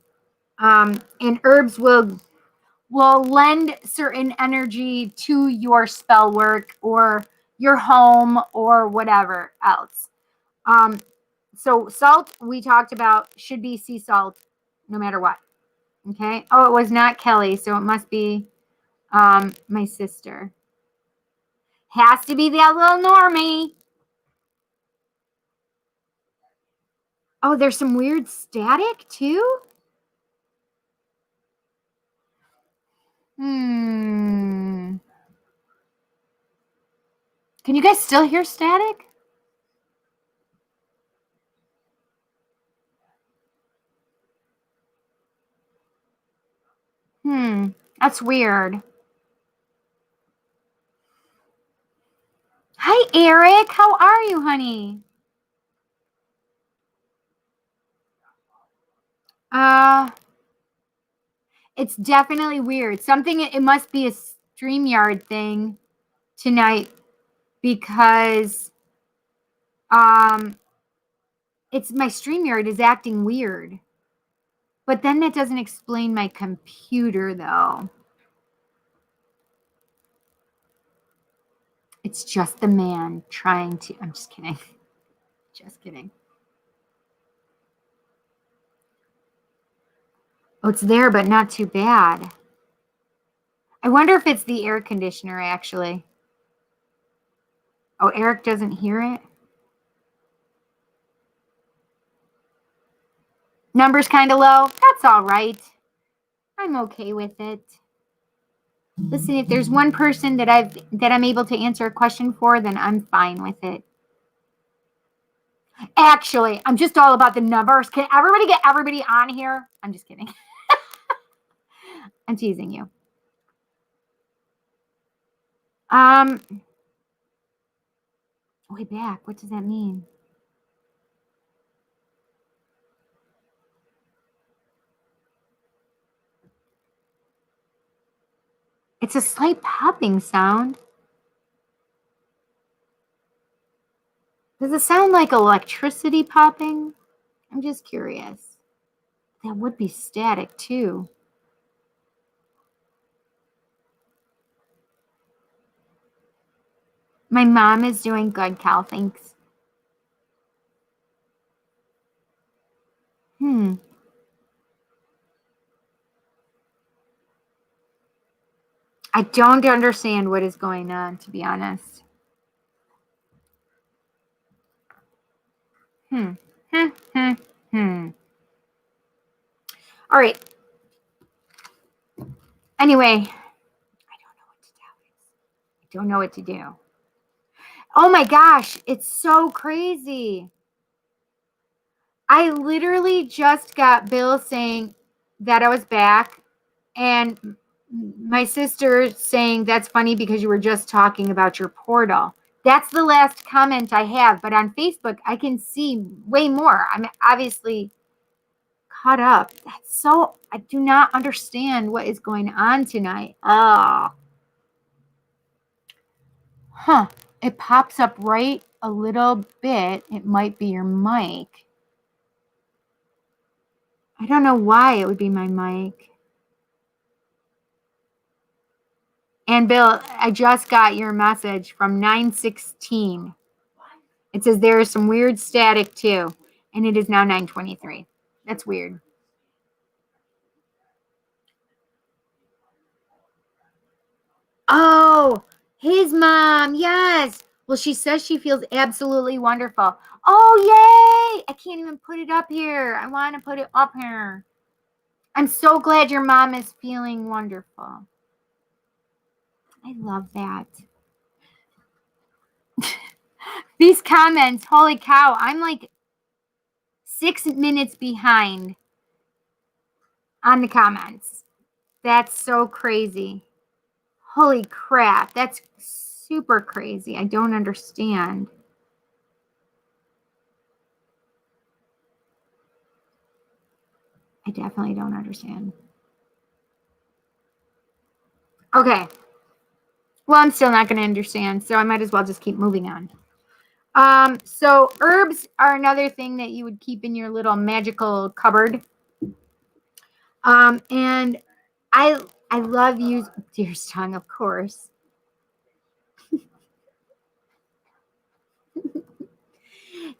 and herbs will lend certain energy to your spell work or your home or whatever else. So salt we talked about should be sea salt no matter what. Okay. Oh, it was not Kelly, so it must be my sister. Has to be that little Normie. Oh, there's some weird static too. Can you guys still hear static? That's weird. Hi, Eric. How are you, honey? It's definitely weird. It must be a StreamYard thing tonight because it's my StreamYard is acting weird. But then that doesn't explain my computer though. It's just the man trying to, I'm just kidding. Just kidding. Oh, it's there, but not too bad. I wonder if it's the air conditioner, actually. Oh, Eric doesn't hear it? Number's kind of low. That's all right. I'm okay with it. Listen, if there's one person that I'm able to answer a question for, then I'm fine with it. Actually, I'm just all about the numbers. Can everybody get everybody on here? I'm just kidding. I'm teasing you. Way back. What does that mean? It's a slight popping sound. Does it sound like electricity popping? I'm just curious. That would be static too. My mom is doing good, Cal. Thanks. I don't understand what is going on, to be honest. All right. Anyway, I don't know what to do. Oh my gosh, it's so crazy. I literally just got Bill saying that I was back, and my sister saying that's funny because you were just talking about your portal. That's the last comment I have, but on Facebook I can see way more. I'm obviously caught up. I do not understand what is going on tonight. Oh. Huh. It pops up right a little bit. It might be your mic. I don't know why it would be my mic. And Bill, I just got your message from 916. It says there is some weird static too. And it is now 923. That's weird. Oh, his mom. Yes. Well, she says she feels absolutely wonderful. Oh, yay. I can't even put it up here. I want to put it up here. I'm so glad your mom is feeling wonderful. I love that. These comments, holy cow, I'm like 6 minutes behind on the comments. That's so crazy. Holy crap, that's super crazy. I don't understand. I definitely don't understand. Okay. Well, I'm still not going to understand, so I might as well just keep moving on. So herbs are another thing that you would keep in your little magical cupboard. And I love using deer's tongue, of course.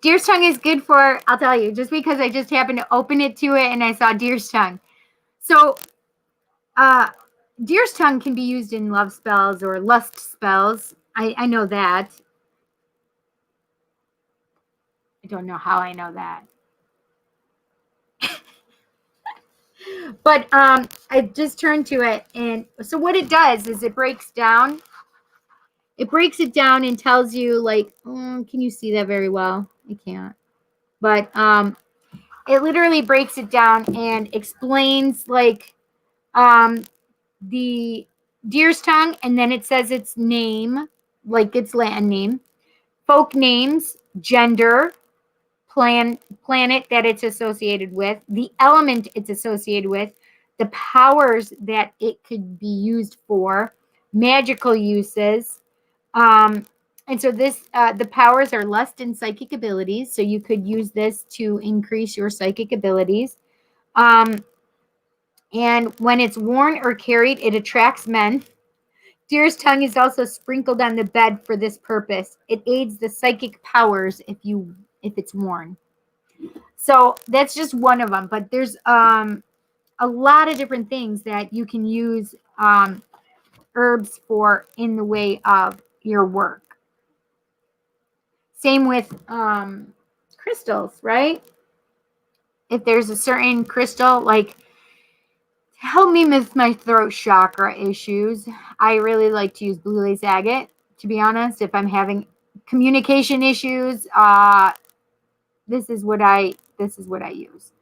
Deer's tongue is good for, I'll tell you, just because I just happened to open it to it and I saw deer's tongue. So, deer's tongue can be used in love spells or lust spells. I know that. I don't know how I know that. But I just turned to it, and so what it does is it breaks down. It breaks it down and tells you, like, can you see that very well? I can't. But it literally breaks it down and explains, like, The deer's tongue, and then it says its name, like its Latin name, folk names, gender, planet that it's associated with, the element it's associated with, the powers that it could be used for, magical uses. And so this, the powers are lust and psychic abilities. So you could use this to increase your psychic abilities. And when it's worn or carried, it attracts men. Deer's tongue is also sprinkled on the bed for this purpose. It aids the psychic powers if it's worn. So that's just one of them. But there's a lot of different things that you can use herbs for in the way of your work. Same with crystals, right? If there's a certain crystal, like to help me with my throat chakra issues, I really like to use blue lace agate. To be honest, if I'm having communication issues, this is what I use.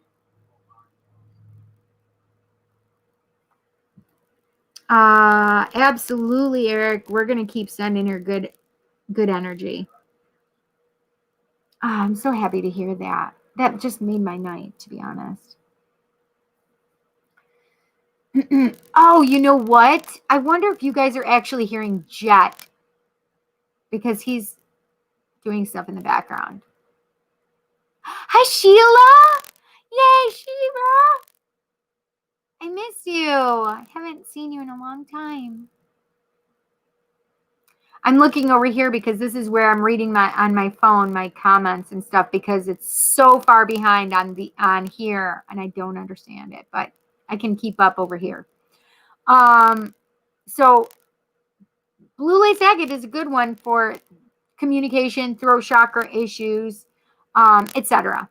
Absolutely, Eric. We're gonna keep sending her good energy. I'm so happy to hear that. That just made my night, to be honest. Oh, you know what? I wonder if you guys are actually hearing Jet, because he's doing stuff in the background. Hi, Sheila. Yay, Sheila. I miss you. I haven't seen you in a long time. I'm looking over here because this is where I'm reading on my phone, my comments and stuff, because it's so far behind on here and I don't understand it, but I can keep up over here. So blue lace agate is a good one for communication, throat chakra issues, etc.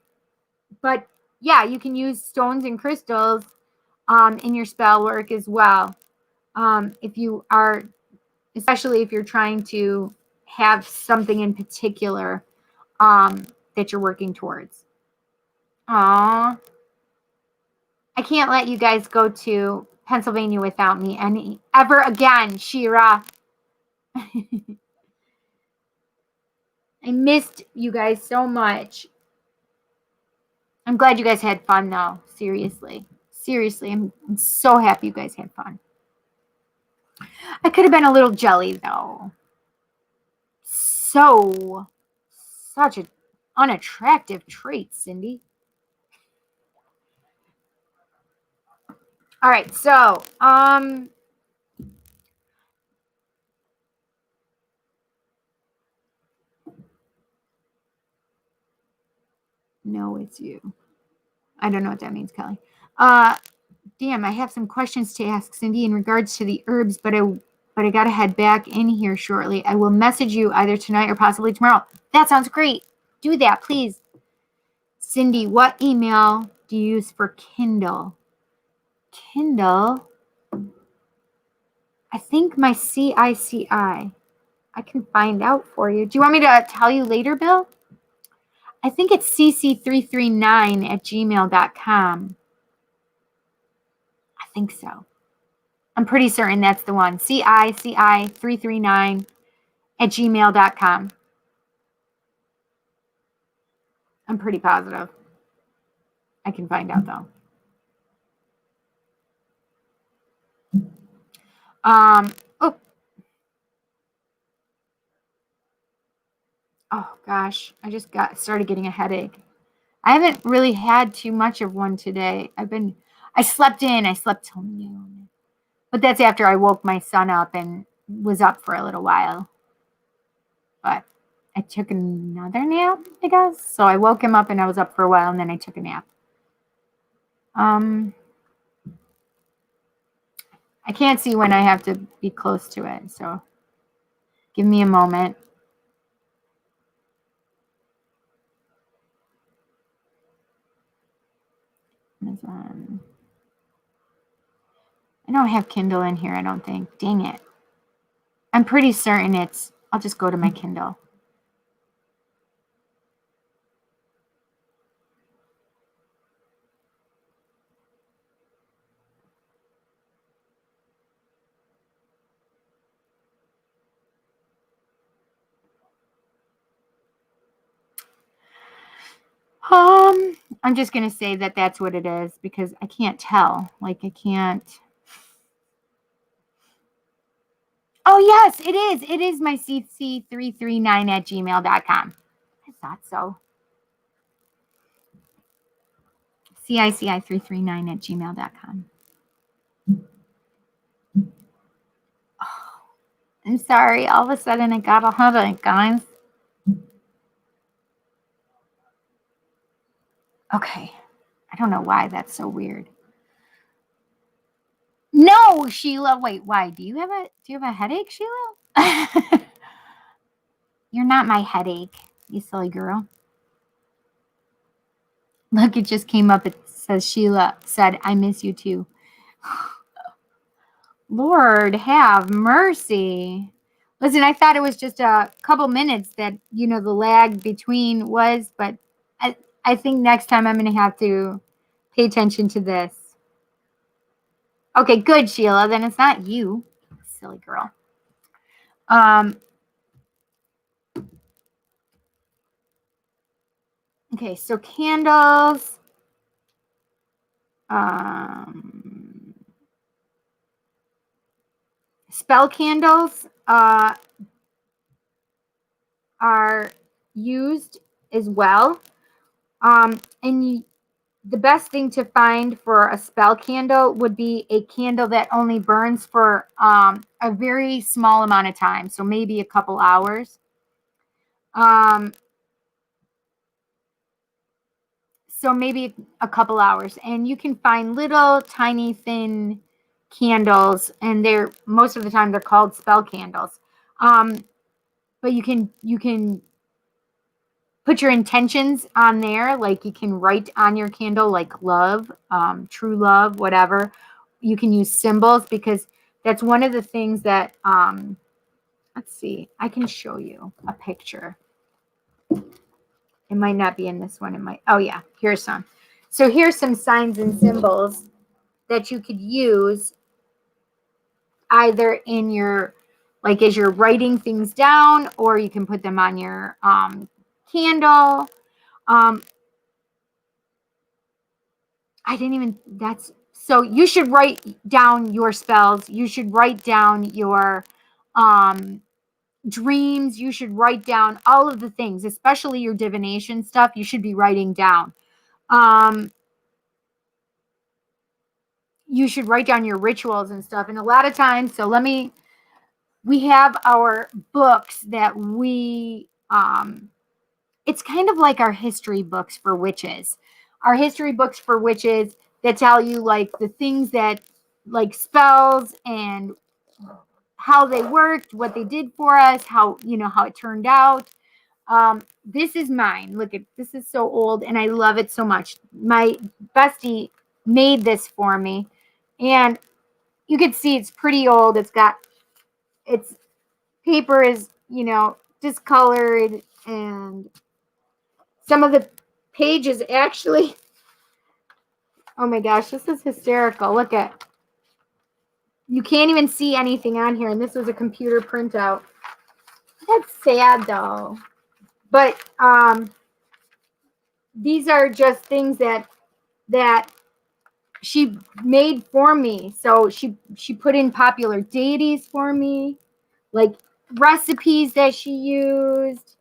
But yeah, you can use stones and crystals in your spell work as well. If you are, especially if you're trying to have something in particular that you're working towards. Aww. I can't let you guys go to Pennsylvania without me ever again, Shira. I missed you guys so much. I'm glad you guys had fun, though. Seriously. Seriously, I'm so happy you guys had fun. I could have been a little jelly, though. Such an unattractive trait, Cindy. All right, so, no, it's you. I don't know what that means, Kelly. Damn, I have some questions to ask Cindy in regards to the herbs, but I gotta head back in here shortly. I will message you either tonight or possibly tomorrow. That sounds great. Do that, please. Cindy, what email do you use for Kindle? Kindle? I think my CICI. I can find out for you. Do you want me to tell you later, Bill? I think it's cc339@gmail.com. I think so. I'm pretty certain that's the one. CICI339@gmail.com. I'm pretty positive. I can find out though. Oh gosh, I just started getting a headache. I haven't really had too much of one today. I slept till noon. But that's after I woke my son up and was up for a little while. But I took another nap, I guess. So I woke him up and I was up for a while and then I took a nap. I can't see when I have to be close to it. So give me a moment. Amazon. I don't have Kindle in here, I don't think. Dang it. I'm pretty certain I'll just go to my Kindle. I'm just going to say that that's what it is because I can't tell. Like, I can't. Oh, yes, it is. It is my CICI339@gmail.com. I thought so. CICI339@gmail.com. Oh, I'm sorry. All of a sudden, I got a headache, guys. Okay. I don't know why that's so weird. No, Sheila. Wait, why? Do you have a headache, Sheila? You're not my headache, you silly girl. Look, it just came up. It says Sheila said, I miss you too. Lord have mercy. Listen, I thought it was just a couple minutes that, the lag between was, but I think next time I'm going to have to pay attention to this. Okay, good, Sheila. Then it's not you, silly girl. Okay, so candles. Spell candles are used as well. And the best thing to find for a spell candle would be a candle that only burns for a very small amount of time. So maybe a couple hours. So maybe a couple hours. And you can find little tiny thin candles, and they're most of the time they're called spell candles. But you can put your intentions on there. Like you can write on your candle like love, true love, whatever. You can use symbols because that's one of the things that let's see, I can show you a picture. It might not be in this one. It might. Oh yeah, here's some. So here's some signs and symbols that you could use either in your, like as you're writing things down, or you can put them on your candle. So you should write down your spells. You should write down your dreams. You should write down all of the things, especially your divination stuff. You should be writing down. You should write down your rituals and stuff. And a lot of times, we have our books that it's kind of like our history books for witches. Our history books for witches that tell you like the things that, like spells and how they worked, what they did for us, how it turned out. This is mine. Look, this is so old and I love it so much. My bestie made this for me, and you can see it's pretty old. Its paper is, discolored, and some of the pages actually, oh my gosh, this is hysterical. Look at, you can't even see anything on here, and this was a computer printout. That's sad though. But these are just things that she made for me. So she put in popular deities for me, like recipes that she used,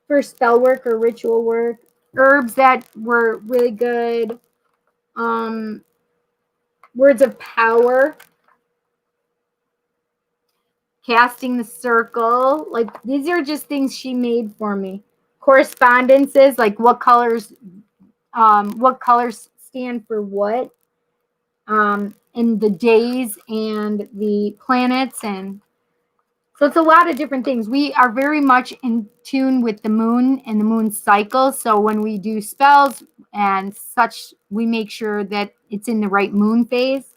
for spell work or ritual work, herbs that were really good, words of power, casting the circle. Like these are just things she made for me. Correspondences, like what colors stand for what, and the days and the planets, and so it's a lot of different things. We are very much in tune with the moon and the moon cycle. So when we do spells and such, we make sure that it's in the right moon phase.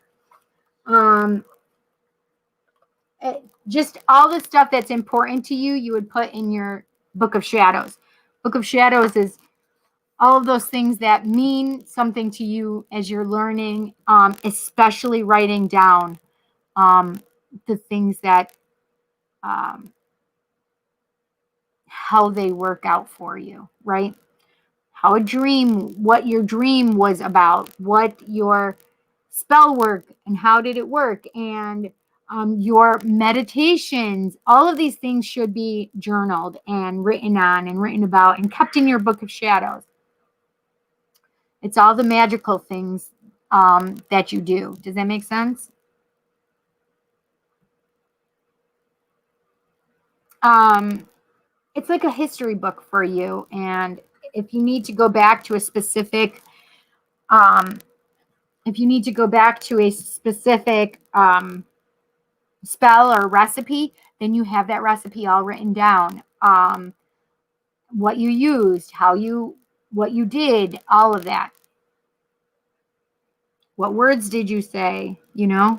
Just all the stuff that's important to you, you would put in your Book of Shadows. Book of Shadows is all of those things that mean something to you as you're learning, especially writing down the things that how they work out for you, right? How a dream, what your dream was about, what your spell work and how did it work, and your meditations, all of these things should be journaled and written on and written about and kept in your book of shadows. It's all the magical things that you do. Does that make sense? It's like a history book for you. And if you need to go back to a specific, spell or recipe, then you have that recipe all written down. What you used, what you did, all of that. What words did you say, you know?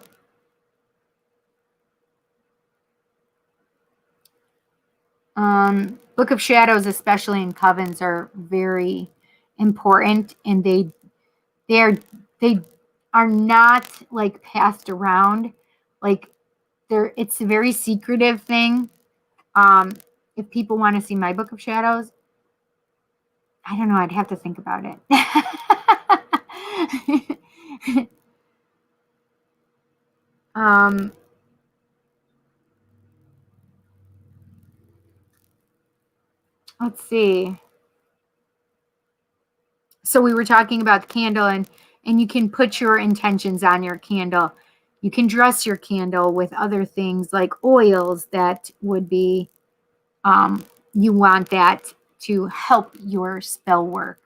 Book of Shadows, especially in covens, are very important, and they are not like passed around. Like it's a very secretive thing. If people want to see my Book of Shadows, I don't know, I'd have to think about it. Let's see. So we were talking about the candle, and you can put your intentions on your candle. You can dress your candle with other things like oils that would be, you want that to help your spell work.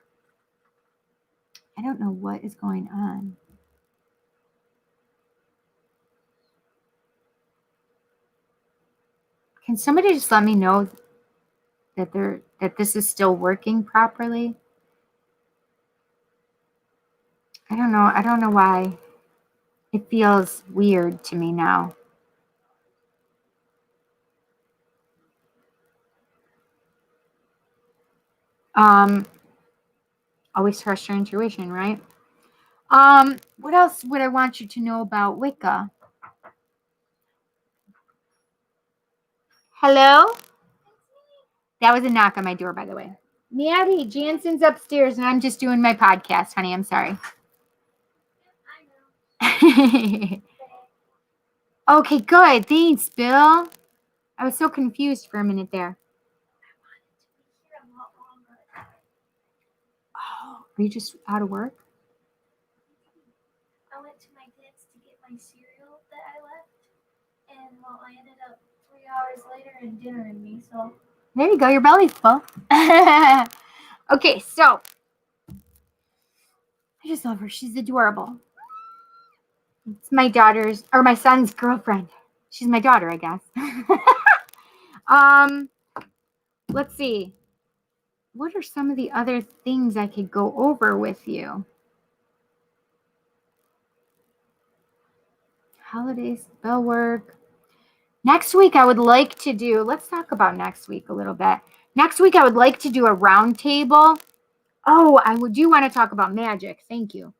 I don't know what is going on. Can somebody just let me know that this is still working properly? I don't know. I don't know why it feels weird to me now. Always trust your intuition, right? What else would I want you to know about Wicca? Hello? That was a knock on my door, by the way. Maddie, Jansen's upstairs, and I'm just doing my podcast, honey. I'm sorry. Okay, good. Thanks, Bill. I was so confused for a minute there. Oh, are you just out of work? I went to my dad's to get my cereal that I left, and well, I ended up 3 hours later in dinner in me, so. There you go, your belly's full. Okay, so I just love her. She's adorable. It's my daughter's, or my son's girlfriend. She's my daughter, I guess. Let's see. What are some of the other things I could go over with you? Holiday spell work. Next week, I would like to do, let's talk about next week a little bit. Next week, I would like to do a round table. Oh, I do want to talk about magic. Thank you.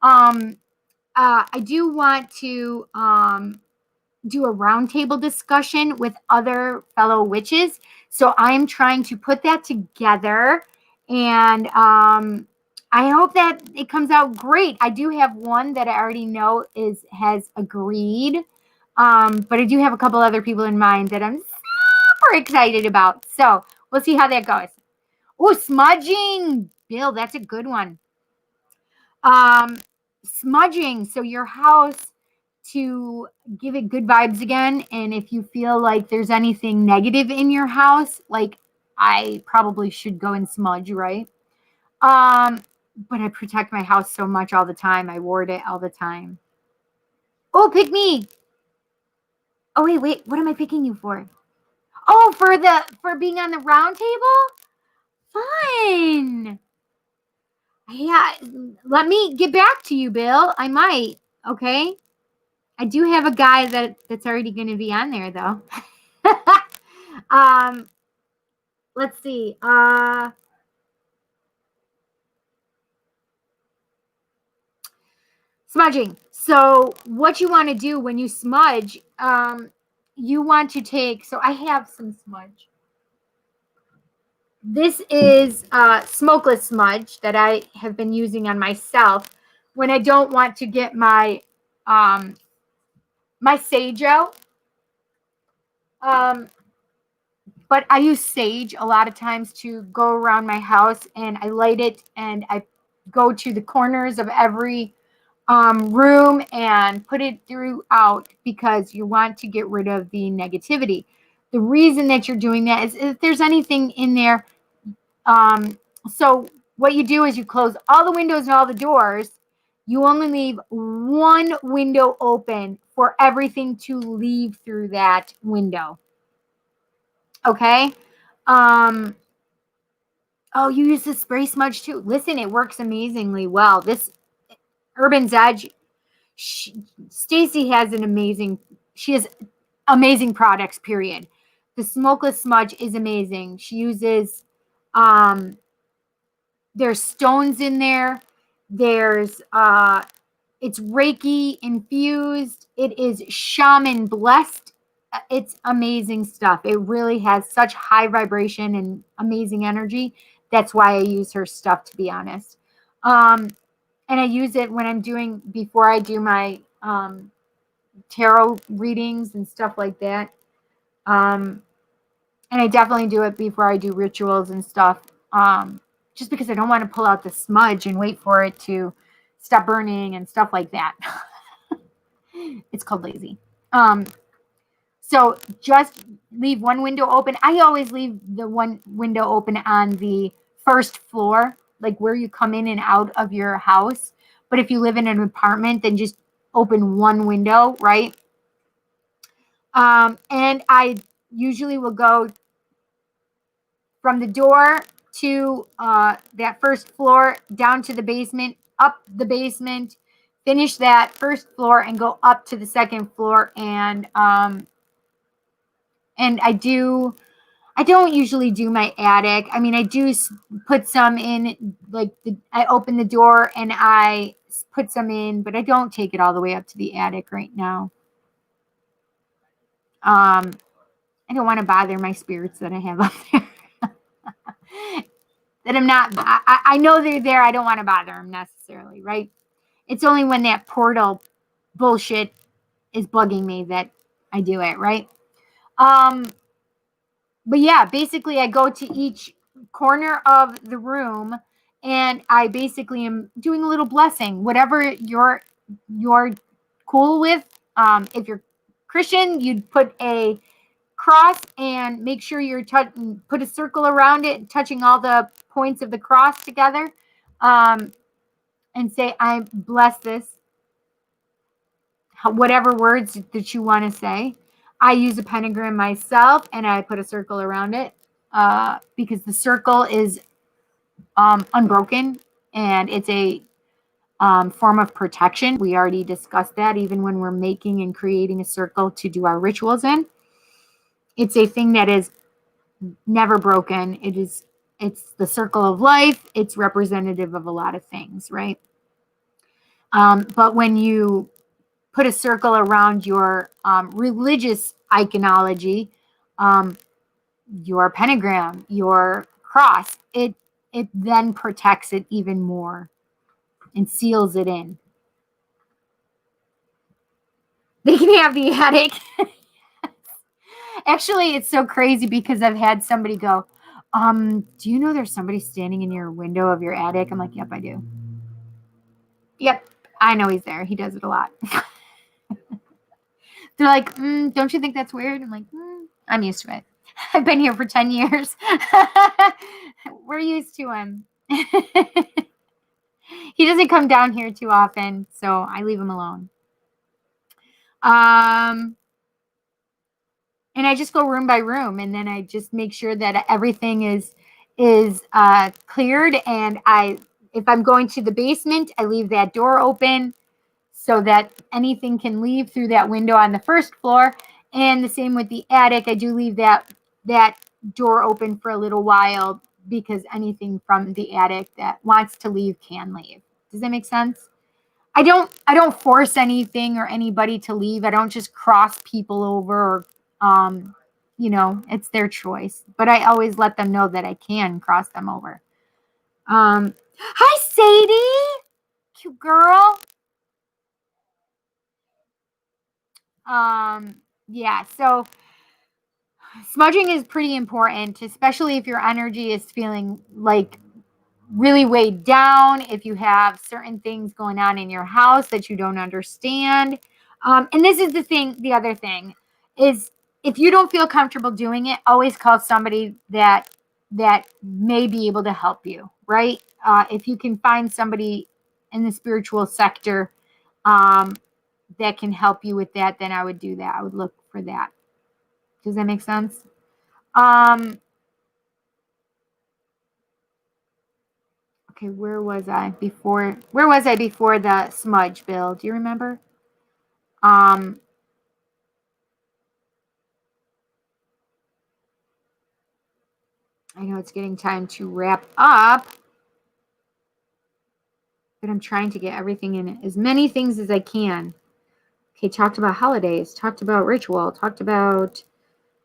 I do want to do a roundtable discussion with other fellow witches. So I'm trying to put that together, and I hope that it comes out great. I do have one that I already know has agreed, but I do have a couple other people in mind that I'm super excited about. So we'll see how that goes. Oh, smudging, Bill, that's a good one. Smudging, so your house, to give it good vibes again, and if you feel like there's anything negative in your house, like I probably should go and smudge, right? But I protect my house so much all the time. I ward it all the time. Oh, pick me. Oh, wait, what am I picking you for? Oh, for being on the round table? Fun. Yeah, let me get back to you, Bill. I might, okay? I do have a guy that's already going to be on there, though. Let's see. Smudging. So what you want to do when you smudge, you want to take, so I have some smudge. This is smokeless smudge that I have been using on myself when I don't want to get my my sage out. But I use sage a lot of times to go around my house, and I light it, and I go to the corners of every room and put it throughout, because you want to get rid of the negativity. The reason that you're doing that is if there's anything in there. So what you do is you close all the windows and all the doors. You only leave one window open for everything to leave through that window. Okay. Oh, you use the spray smudge too. Listen, it works amazingly well. This Urban's Edge, Stacy has she has amazing products, period. The smokeless smudge is amazing. She uses, there's stones in there. There's, it's Reiki infused. It is shaman blessed. It's amazing stuff. It really has such high vibration and amazing energy. That's why I use her stuff, to be honest. And I use it when I'm before I do my tarot readings and stuff like that. And I definitely do it before I do rituals and stuff. Just because I don't want to pull out the smudge and wait for it to stop burning and stuff like that. It's called lazy. So just leave one window open. I always leave the one window open on the first floor, like where you come in and out of your house. But if you live in an apartment, then just open one window, right? And I usually will go from the door to that first floor, down to the basement, up the basement, finish that first floor, and go up to the second floor. And I don't usually do my attic. I mean, I do put some in, like I open the door and I put some in, but I don't take it all the way up to the attic right now. I don't want to bother my spirits that I have up there. That I know they're there. I don't want to bother them necessarily, right? It's only when that portal bullshit is bugging me that I do it, right? But yeah, basically I go to each corner of the room and I basically am doing a little blessing, whatever you're cool with. If you're Christian, you'd put a cross and make sure you're put a circle around it, touching all the points of the cross together, and say, I bless this, whatever words that you want to say. I use a pentagram myself and I put a circle around it, because the circle is unbroken and it's a form of protection. We already discussed that, even when we're making and creating a circle to do our rituals in. It's a thing that is never broken. It's the circle of life. It's representative of a lot of things, right? But when you put a circle around your religious iconology, your pentagram, your cross, it then protects it even more and seals it in. They can have the attic. Actually, it's so crazy because I've had somebody go, do you know there's somebody standing in your window of your attic? I'm like, yep, I do. Yep, I know he's there. He does it a lot. They're like, don't you think that's weird? I'm like, I'm used to it. I've been here for 10 years. We're used to him. He doesn't come down here too often, so I leave him alone. And I just go room by room, and then I just make sure that everything is cleared. And if I'm going to the basement, I leave that door open so that anything can leave through that window on the first floor. And the same with the attic. I do leave that door open for a little while, because anything from the attic that wants to leave can leave. Does that make sense? I don't force anything or anybody to leave. I don't just cross people over or you know, it's their choice. But I always let them know that I can cross them over. Hi, Sadie. Cute girl. Yeah, so smudging is pretty important, especially if your energy is feeling like really weighed down, if you have certain things going on in your house that you don't understand. And this is the other thing is, if you don't feel comfortable doing it, always call somebody that may be able to help you, right? If you can find somebody in the spiritual sector that can help you with that, then I would do that. I would look for that. Does that make sense? Okay, where was I before the smudge, Bill? Do you remember? I know it's getting time to wrap up, but I'm trying to get everything in it. As many things as I can. Okay, talked about holidays, talked about ritual, talked about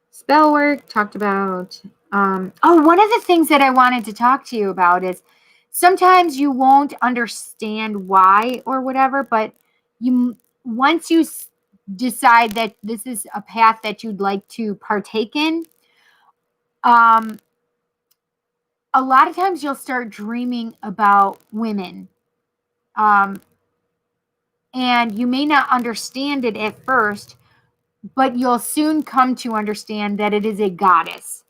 spell work, talked about one of the things that I wanted to talk to you about is sometimes you won't understand why or whatever, but once you decide that this is a path that you'd like to partake in, a lot of times you'll start dreaming about women, and you may not understand it at first, but you'll soon come to understand that it is a goddess.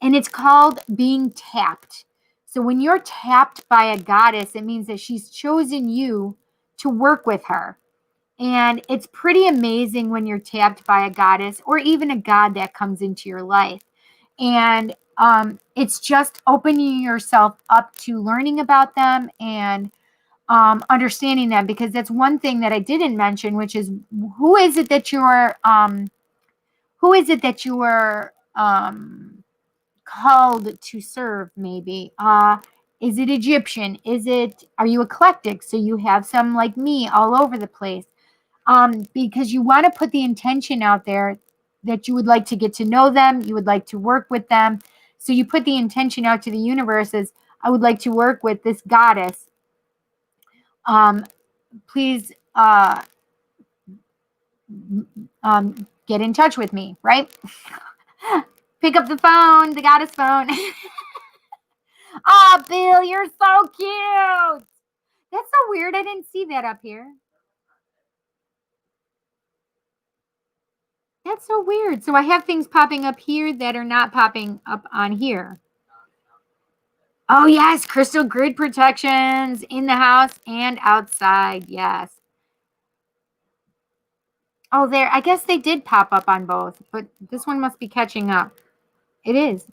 And it's called being tapped. So when you're tapped by a goddess, it means that she's chosen you to work with her. And it's pretty amazing when you're tapped by a goddess or even a god that comes into your life. And it's just opening yourself up to learning about them and understanding them, because that's one thing that I didn't mention, which is who is it that you're called to serve, maybe. Is it Egyptian? Are you eclectic? So you have some like me all over the place. Because you want to put the intention out there that you would like to get to know them, you would like to work with them. So you put the intention out to the universe as, I would like to work with this goddess. Please get in touch with me, right? Pick up the phone, the goddess phone. Oh, Bill, you're so cute. That's so weird. I didn't see that up here. That's so weird. So I have things popping up here that are not popping up on here. Oh, yes. Crystal grid protections in the house and outside. Yes. Oh, there. I guess they did pop up on both, but this one must be catching up. It is.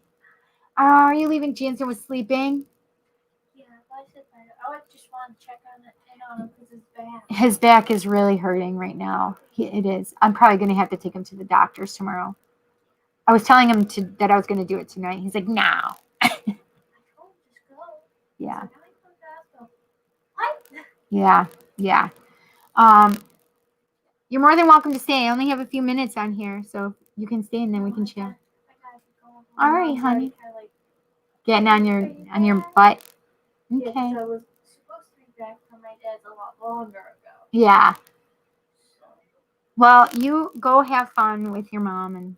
Oh, are you leaving? Jansen was sleeping. Yeah, I said that. I just want to check on it on him because his back. His back is really hurting right now. It is. I'm probably going to have to take him to the doctor's tomorrow. I was telling him that I was going to do it tonight. He's like, no. I told him just go. Yeah. What? Yeah. Yeah. You're more than welcome to stay. I only have a few minutes on here, so you can stay and then we can chat. All right, honey. Getting on your butt. Okay. Yeah, I was supposed to be back from my dad's a lot longer ago. Yeah. Well, you go have fun with your mom, and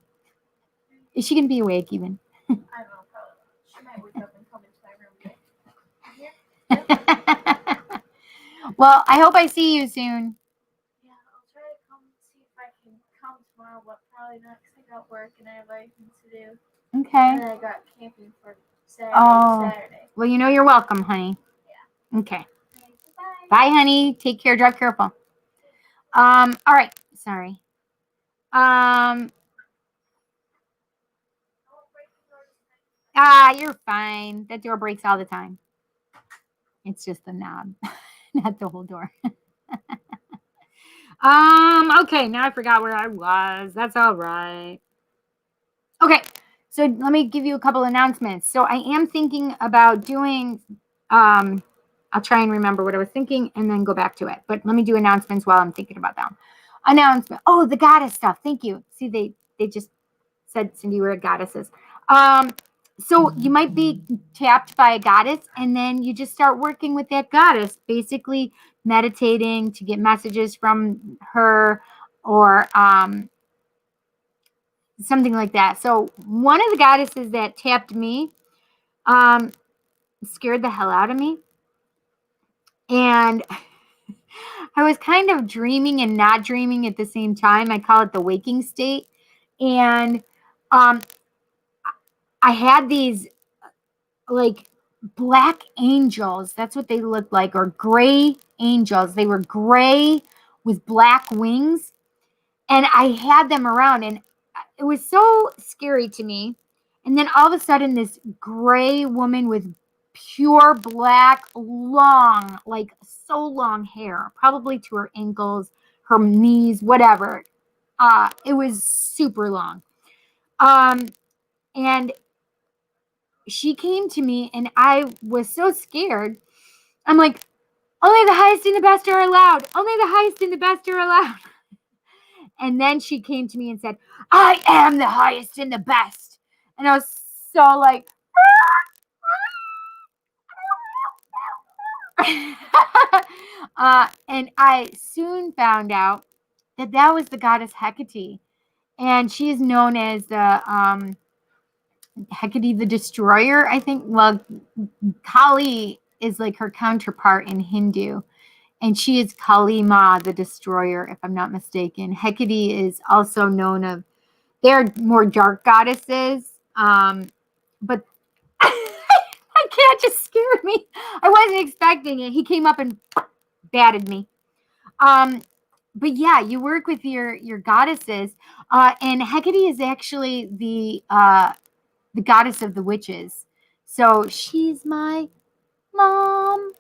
is she gonna be awake even? I don't know, probably. She might wake up and come into my room. Yeah. Well, I hope I see you soon. Yeah, I'll try to come see if I can come tomorrow, but probably not because I got work and I have other things to do. Okay. And then I got camping for Saturday. Well, you know you're welcome, honey. Yeah. Okay. Bye. Bye, honey. Take care. Drive careful. All right. Sorry. You're fine. That door breaks all the time. It's just the knob, not the whole door. Okay, now I forgot where I was. That's all right. Okay, so let me give you a couple announcements. So I am thinking about doing, I'll try and remember what I was thinking and then go back to it. But let me do announcements while I'm thinking about them. Announcement. Oh, the goddess stuff. Thank you. See, they just said Cindy, we're goddesses. So you might be tapped by a goddess, and then you just start working with that goddess, basically meditating to get messages from her, or something like that. So one of the goddesses that tapped me scared the hell out of me. And I was kind of dreaming and not dreaming at the same time. I call it the waking state. And I had these like black angels. That's what they looked like, or gray angels. They were gray with black wings. And I had them around, and it was so scary to me. And then all of a sudden, this gray woman with pure black, long, like so long hair, probably to her ankles, her knees, whatever. It was super long. And she came to me, and I was so scared. I'm like, only the highest and the best are allowed. Only the highest and the best are allowed. And then she came to me and said, I am the highest and the best. And I was so like, and I soon found out that that was the goddess Hecate. And she is known as the Hecate the Destroyer, I think. Well, Kali is like her counterpart in Hindu. And she is Kali Ma, the Destroyer, if I'm not mistaken. Hecate is also known of, they're more dark goddesses. But that cat just scared me. I wasn't expecting it. He came up and batted me. But yeah, you work with your goddesses. And Hecate is actually the goddess of the witches. So she's my mom.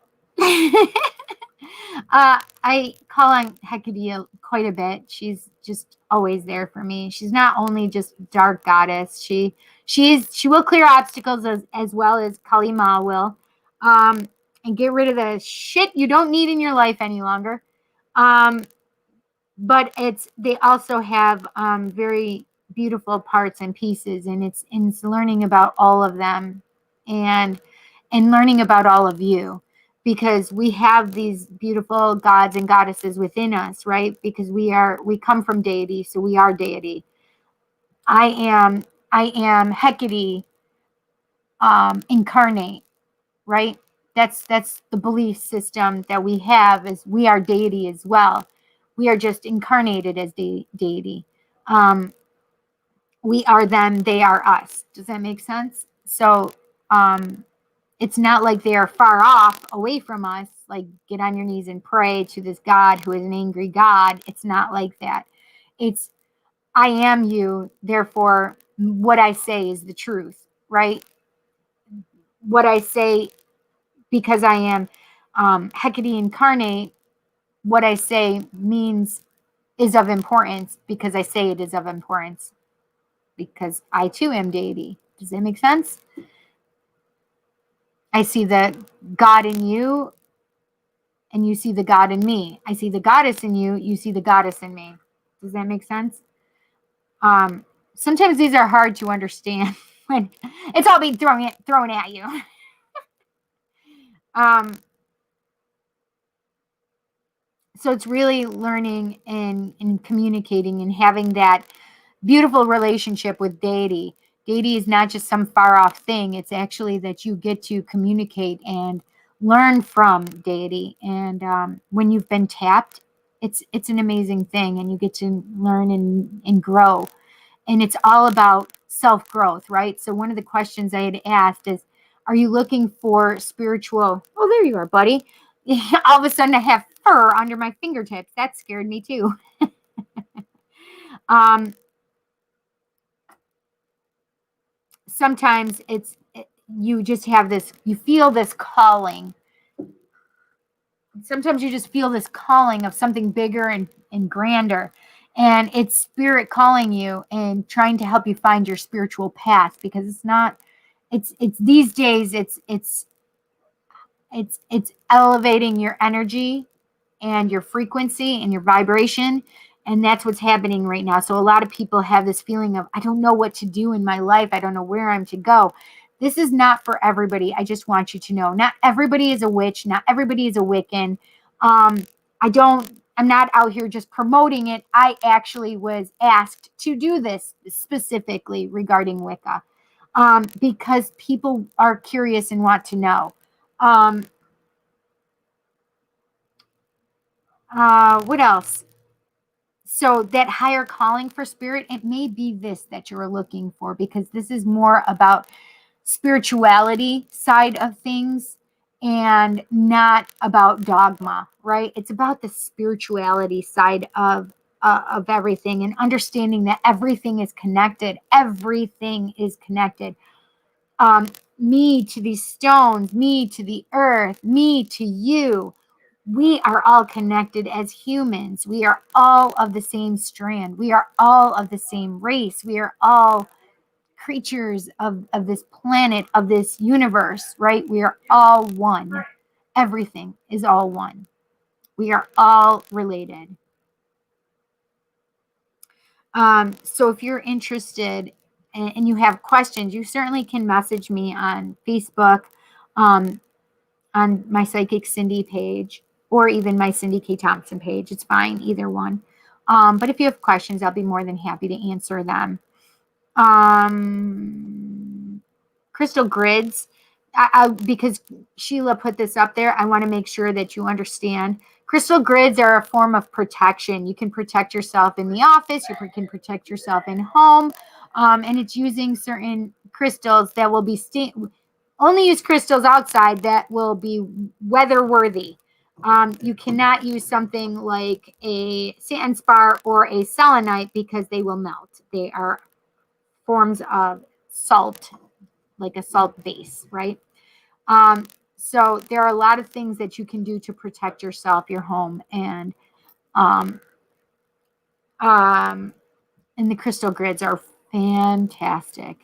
I call on Hecate quite a bit. She's just always there for me. She's not only just dark goddess. She will clear obstacles as well as Kali Ma will, and get rid of the shit you don't need in your life any longer. But they also have very beautiful parts and pieces, and it's learning about all of them, and learning about all of you, because we have these beautiful gods and goddesses within us, right? Because we come from deity, so we are deity. I am Hecate incarnate, right? That's the belief system that we have, is we are deity as well. We are just incarnated as deity. We are them, they are us. Does that make sense? So it's not like they are far off away from us, like get on your knees and pray to this God who is an angry God. It's not like that. It's, I am you, therefore what I say is the truth, right? What I say, because I am Hecate incarnate, what I say is of importance, because I say it is of importance, because I too am deity. Does that make sense? I see the God in you, and you see the God in me. I see the goddess in you, you see the goddess in me. Does that make sense? Sometimes these are hard to understand when it's all being thrown at you. So it's really learning and communicating and having that beautiful relationship with deity. Deity is not just some far off thing. It's actually that you get to communicate and learn from deity. And when you've been tapped, it's an amazing thing, and you get to learn and grow. And it's all about self-growth, right? So one of the questions I had asked is, are you looking for spiritual? Oh, there you are, buddy. All of a sudden I have fur under my fingertips. That scared me too. Sometimes you just have this, you feel this calling. Sometimes you just feel this calling of something bigger and grander. And it's spirit calling you and trying to help you find your spiritual path, because it's these days, it's elevating your energy and your frequency and your vibration, And that's what's happening right now. So a lot of people have this feeling of, I don't know what to do in my life. I don't know where I'm to go. This is not for everybody. I just want you to know, not everybody is a witch. Not everybody is a Wiccan. I'm not out here just promoting it. I actually was asked to do this specifically regarding Wicca, because people are curious and want to know. What else? So that higher calling for spirit, it may be this that you're looking for, because this is more about spirituality side of things and not about dogma, right? It's about the spirituality side of everything, and understanding that everything is connected. Everything is connected. Me to these stones, me to the earth, me to you. We are all connected as humans. We are all of the same strand. We are all of the same race. We are all creatures of this planet, of this universe, right? We are all one. Everything is all one. We are all related. So if you're interested and you have questions, you certainly can message me on Facebook, on my Psychic Cindy page, or even my Cindy K. Thompson page. It's fine, either one. But if you have questions, I'll be more than happy to answer them. Crystal grids, because Sheila put this up there, I want to make sure that you understand. Crystal grids are a form of protection. You can protect yourself in the office. You can protect yourself in home. And it's using certain crystals that will be only use crystals outside that will be weather worthy. You cannot use something like a sandspar or a selenite because they will melt. They are forms of salt, like a salt base, right? So there are a lot of things that you can do to protect yourself, your home, and the crystal grids are fantastic.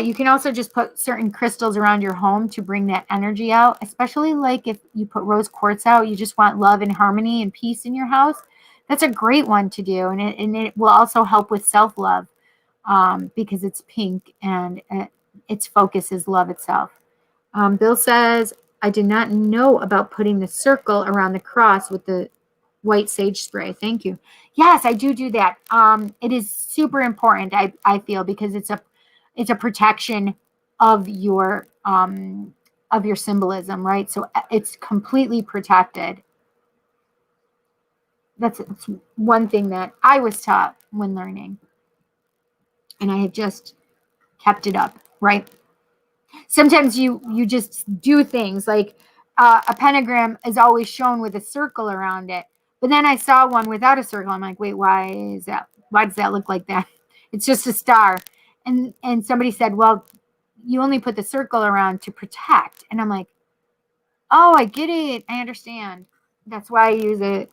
You can also just put certain crystals around your home to bring that energy out, especially like if you put rose quartz out, you just want love and harmony and peace in your house. That's a great one to do. And it will also help with self-love, because it's pink and its focus is love itself. Bill says, I did not know about putting the circle around the cross with the white sage spray. Thank you. Yes, I do that. It is super important, I feel, because it's a protection of your symbolism, right? So it's completely protected. That's one thing that I was taught when learning, and I have just kept it up, right? Sometimes you just do things like a pentagram is always shown with a circle around it, but then I saw one without a circle. I'm like, wait, why does that look like that? It's just a star. And somebody said, well, you only put the circle around to protect. And I'm like, oh, I get it. I understand. That's why I use it.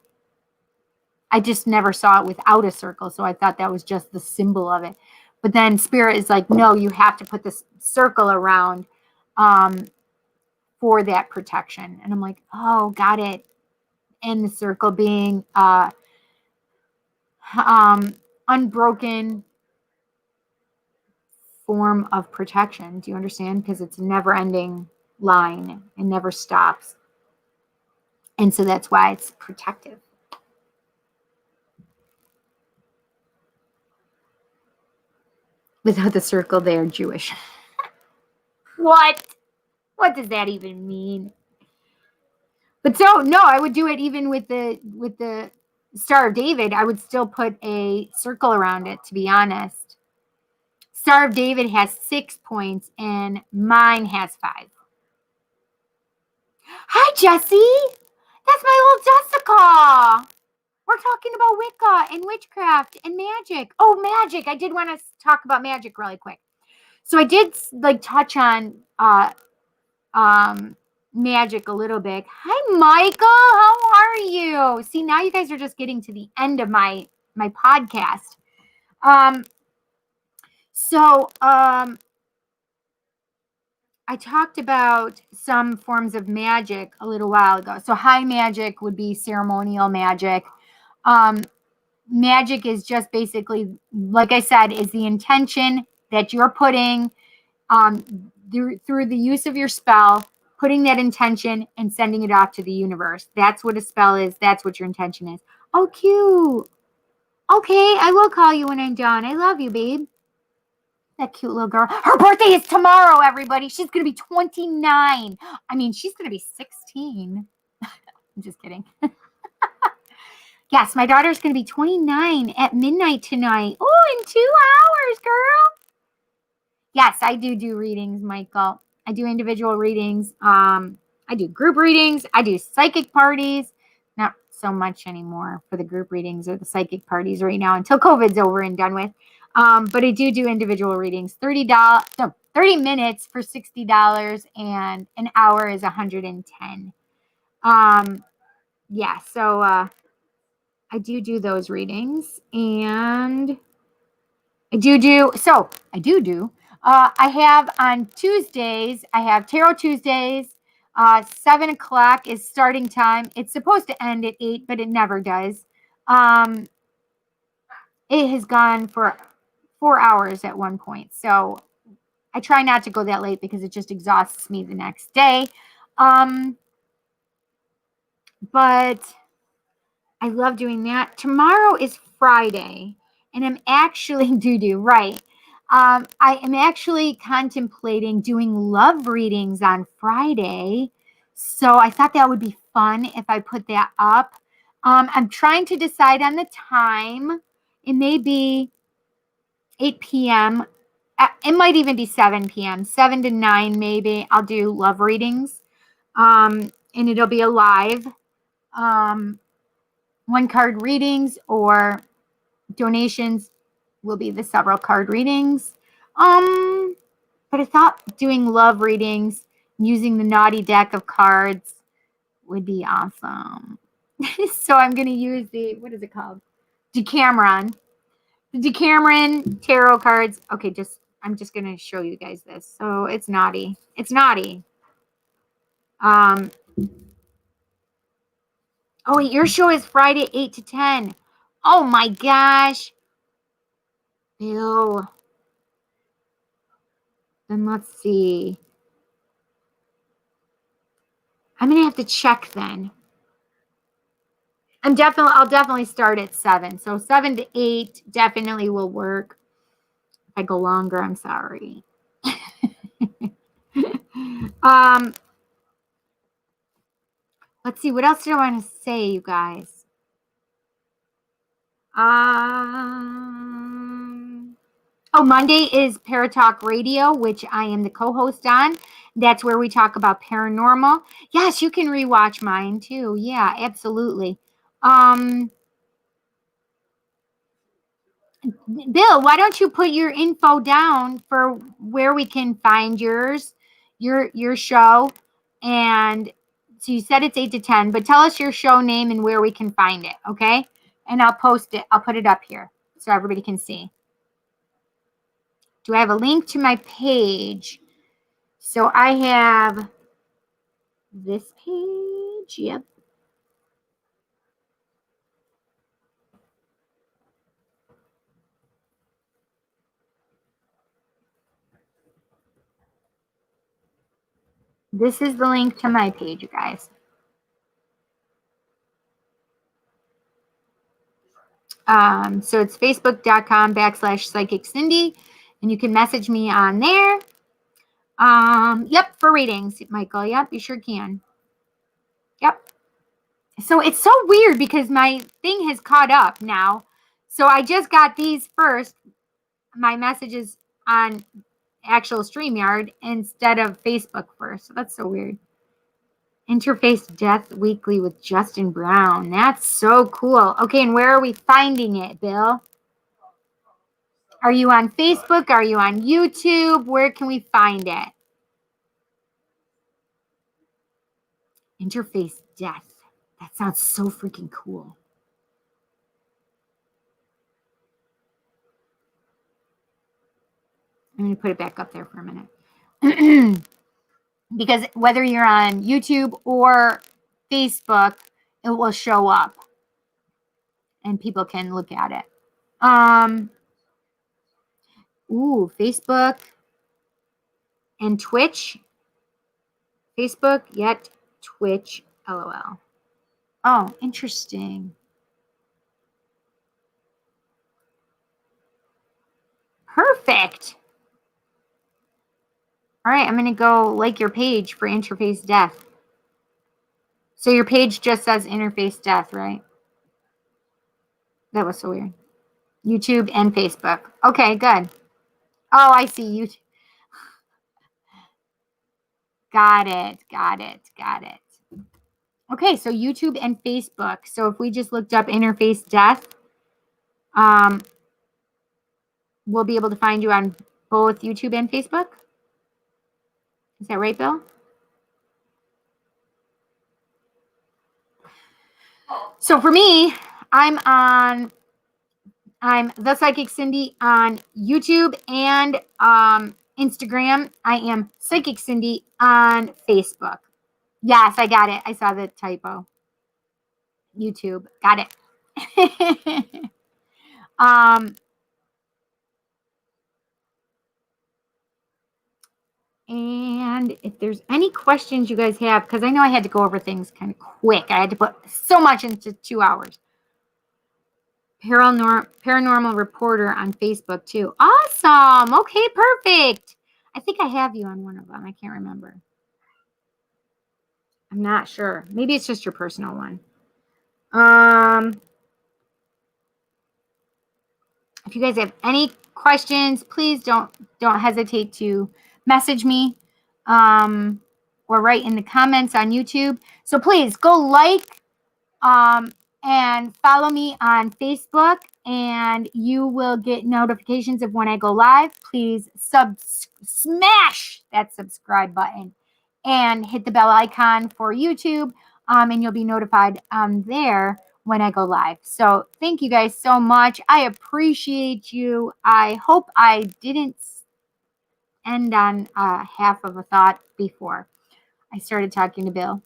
I just never saw it without a circle, so I thought that was just the symbol of it. But then Spirit is like, no, you have to put this circle around for that protection. And I'm like, oh, got it. And the circle being unbroken form of protection. Do you understand? Because it's a never-ending line and never stops. And so that's why it's protective. Without the circle, they are Jewish. What? What does that even mean? But so no, I would do it even with the Star of David. I would still put a circle around it, to be honest. Star of David has 6 points and mine has 5. Hi, Jessie. That's my little Jessica. We're talking about Wicca and witchcraft and magic. Oh, magic. I did want to talk about magic really quick. So I did like touch on magic a little bit. Hi, Michael. How are you? See, now you guys are just getting to the end of my podcast. I talked about some forms of magic a little while ago. So high magic would be ceremonial magic. magic is just basically, like I said, is the intention that you're putting through the use of your spell, putting that intention and sending it off to the universe. That's what a spell is. That's what your intention is. Oh, cute. Okay, I will call you when I'm done. I love you, babe. That cute little girl. Her birthday is tomorrow, everybody. She's going to be 29. I mean, she's going to be 16. I'm just kidding. Yes, my daughter's going to be 29 at midnight tonight. Oh, in 2 hours, girl. Yes, I do readings, Michael. I do individual readings. I do group readings. I do psychic parties. Not so much anymore for the group readings or the psychic parties right now until COVID's over and done with. But I do individual readings. $30, no, 30 minutes for $60 and an hour is $110. Yeah, so I do those readings, and I do. I have on Tuesdays, I have Tarot Tuesdays. 7 o'clock is starting time. It's supposed to end at 8, but it never does. It has gone for 4 hours at one point. So I try not to go that late because it just exhausts me the next day. But I love doing that. Tomorrow is Friday, and I'm actually right. I am actually contemplating doing love readings on Friday. So I thought that would be fun if I put that up. I'm trying to decide on the time. It may be 8 p.m. It might even be 7 p.m. 7 to 9 maybe. I'll do love readings. And it'll be a live. 1-card readings or donations will be the several card readings. But I thought doing love readings using the naughty deck of cards would be awesome. So I'm going to use the, what is it called? Decameron. The Decameron tarot cards. Okay, I'm just going to show you guys this. So it's naughty. It's naughty. Oh, wait, your show is Friday, 8 to 10. Oh, my gosh. Bill. Then let's see. I'm going to have to check then. I'll definitely start at 7. So 7 to 8 definitely will work. If I go longer, I'm sorry. Let's see. What else do I want to say, you guys? Oh, Monday is Paratalk Radio, which I am the co-host on. That's where we talk about paranormal. Yes, you can rewatch mine too. Yeah, absolutely. Bill, why don't you put your info down for where we can find yours, your show, and so you said it's 8 to 10, but tell us your show name and where we can find it, okay? And I'll post it. I'll put it up here so everybody can see. Do I have a link to my page? So I have this page. Yep. This is the link to my page, you guys. So it's facebook.com/Psychic Cindy, and you can message me on there. Yep, for readings, Michael. Yep, you sure can. Yep. So it's so weird because my thing has caught up now. So I just got these first, my messages on actual StreamYard instead of Facebook first. So that's so weird. Interface Death Weekly with Justin Brown. That's so cool. Okay, and where are we finding it, Bill? Are you on Facebook? Are you on YouTube? Where can we find it? Interface Death. That sounds so freaking cool. I'm going to put it back up there for a minute. Because whether you're on YouTube or Facebook, it will show up. and people can look at it. Facebook and Twitch. Facebook, yet Twitch, LOL. Oh, interesting. Perfect. All right, I'm going to go like your page for Interface Death. So your page just says Interface Death, right? That was so weird. YouTube and Facebook. Okay, good. Oh, I see. YouTube. Got it. Okay, so YouTube and Facebook. So if we just looked up Interface Death, we'll be able to find you on both YouTube and Facebook. Is that right, Bill? So for me, I'm The Psychic Cindy on YouTube and Instagram. I am Psychic Cindy on Facebook. Yes, I got it. I saw the typo. YouTube. Got it. And if there's any questions you guys have, because I know I had to go over things kind of quick. I had to put so much into 2 hours. Paranormal reporter on Facebook too. Awesome. Okay, perfect. I think I have you on one of them. I can't remember. I'm not sure. Maybe it's just your personal one. If you guys have any questions, please don't hesitate to message me or write in the comments on YouTube. So please go like and follow me on Facebook, and you will get notifications of when I go live. Please smash that subscribe button and hit the bell icon for YouTube, and you'll be notified there when I go live. So thank you guys so much. I appreciate you. I hope I didn't end on half of a thought before I started talking to Bill.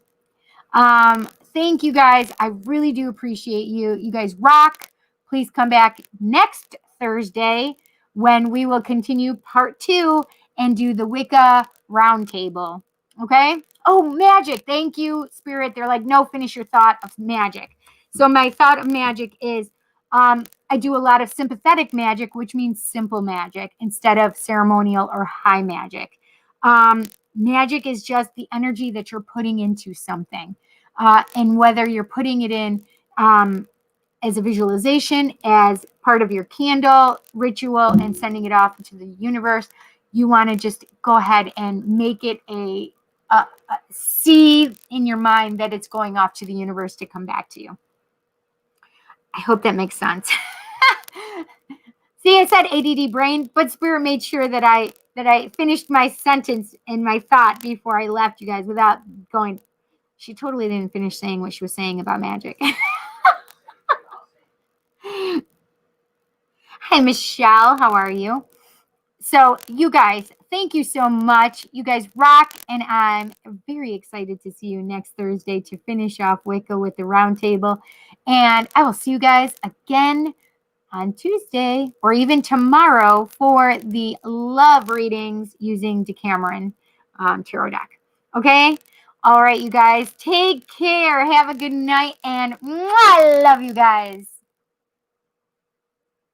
Thank you guys. I really do appreciate you. You guys rock. Please come back next Thursday when we will continue part 2 and do the Wicca roundtable. Okay? Oh, magic. Thank you, Spirit. They're like, no, finish your thought of magic. So my thought of magic is I do a lot of sympathetic magic, which means simple magic instead of ceremonial or high magic. Magic is just the energy that you're putting into something. And whether you're putting it in as a visualization, as part of your candle ritual and sending it off into the universe, you want to just go ahead and make it a seed in your mind that it's going off to the universe to come back to you. I hope that makes sense. See, I said ADD brain, but Spirit made sure that I finished my sentence and my thought before I left you guys without going. She totally didn't finish saying what she was saying about magic. Hi, Michelle. How are you? So you guys, thank you so much. You guys rock, and I'm very excited to see you next Thursday to finish off Wicca with the roundtable. And I will see you guys again on Tuesday or even tomorrow for the love readings using Decameron tarot deck. Okay? All right, you guys. Take care. Have a good night. And I love you guys.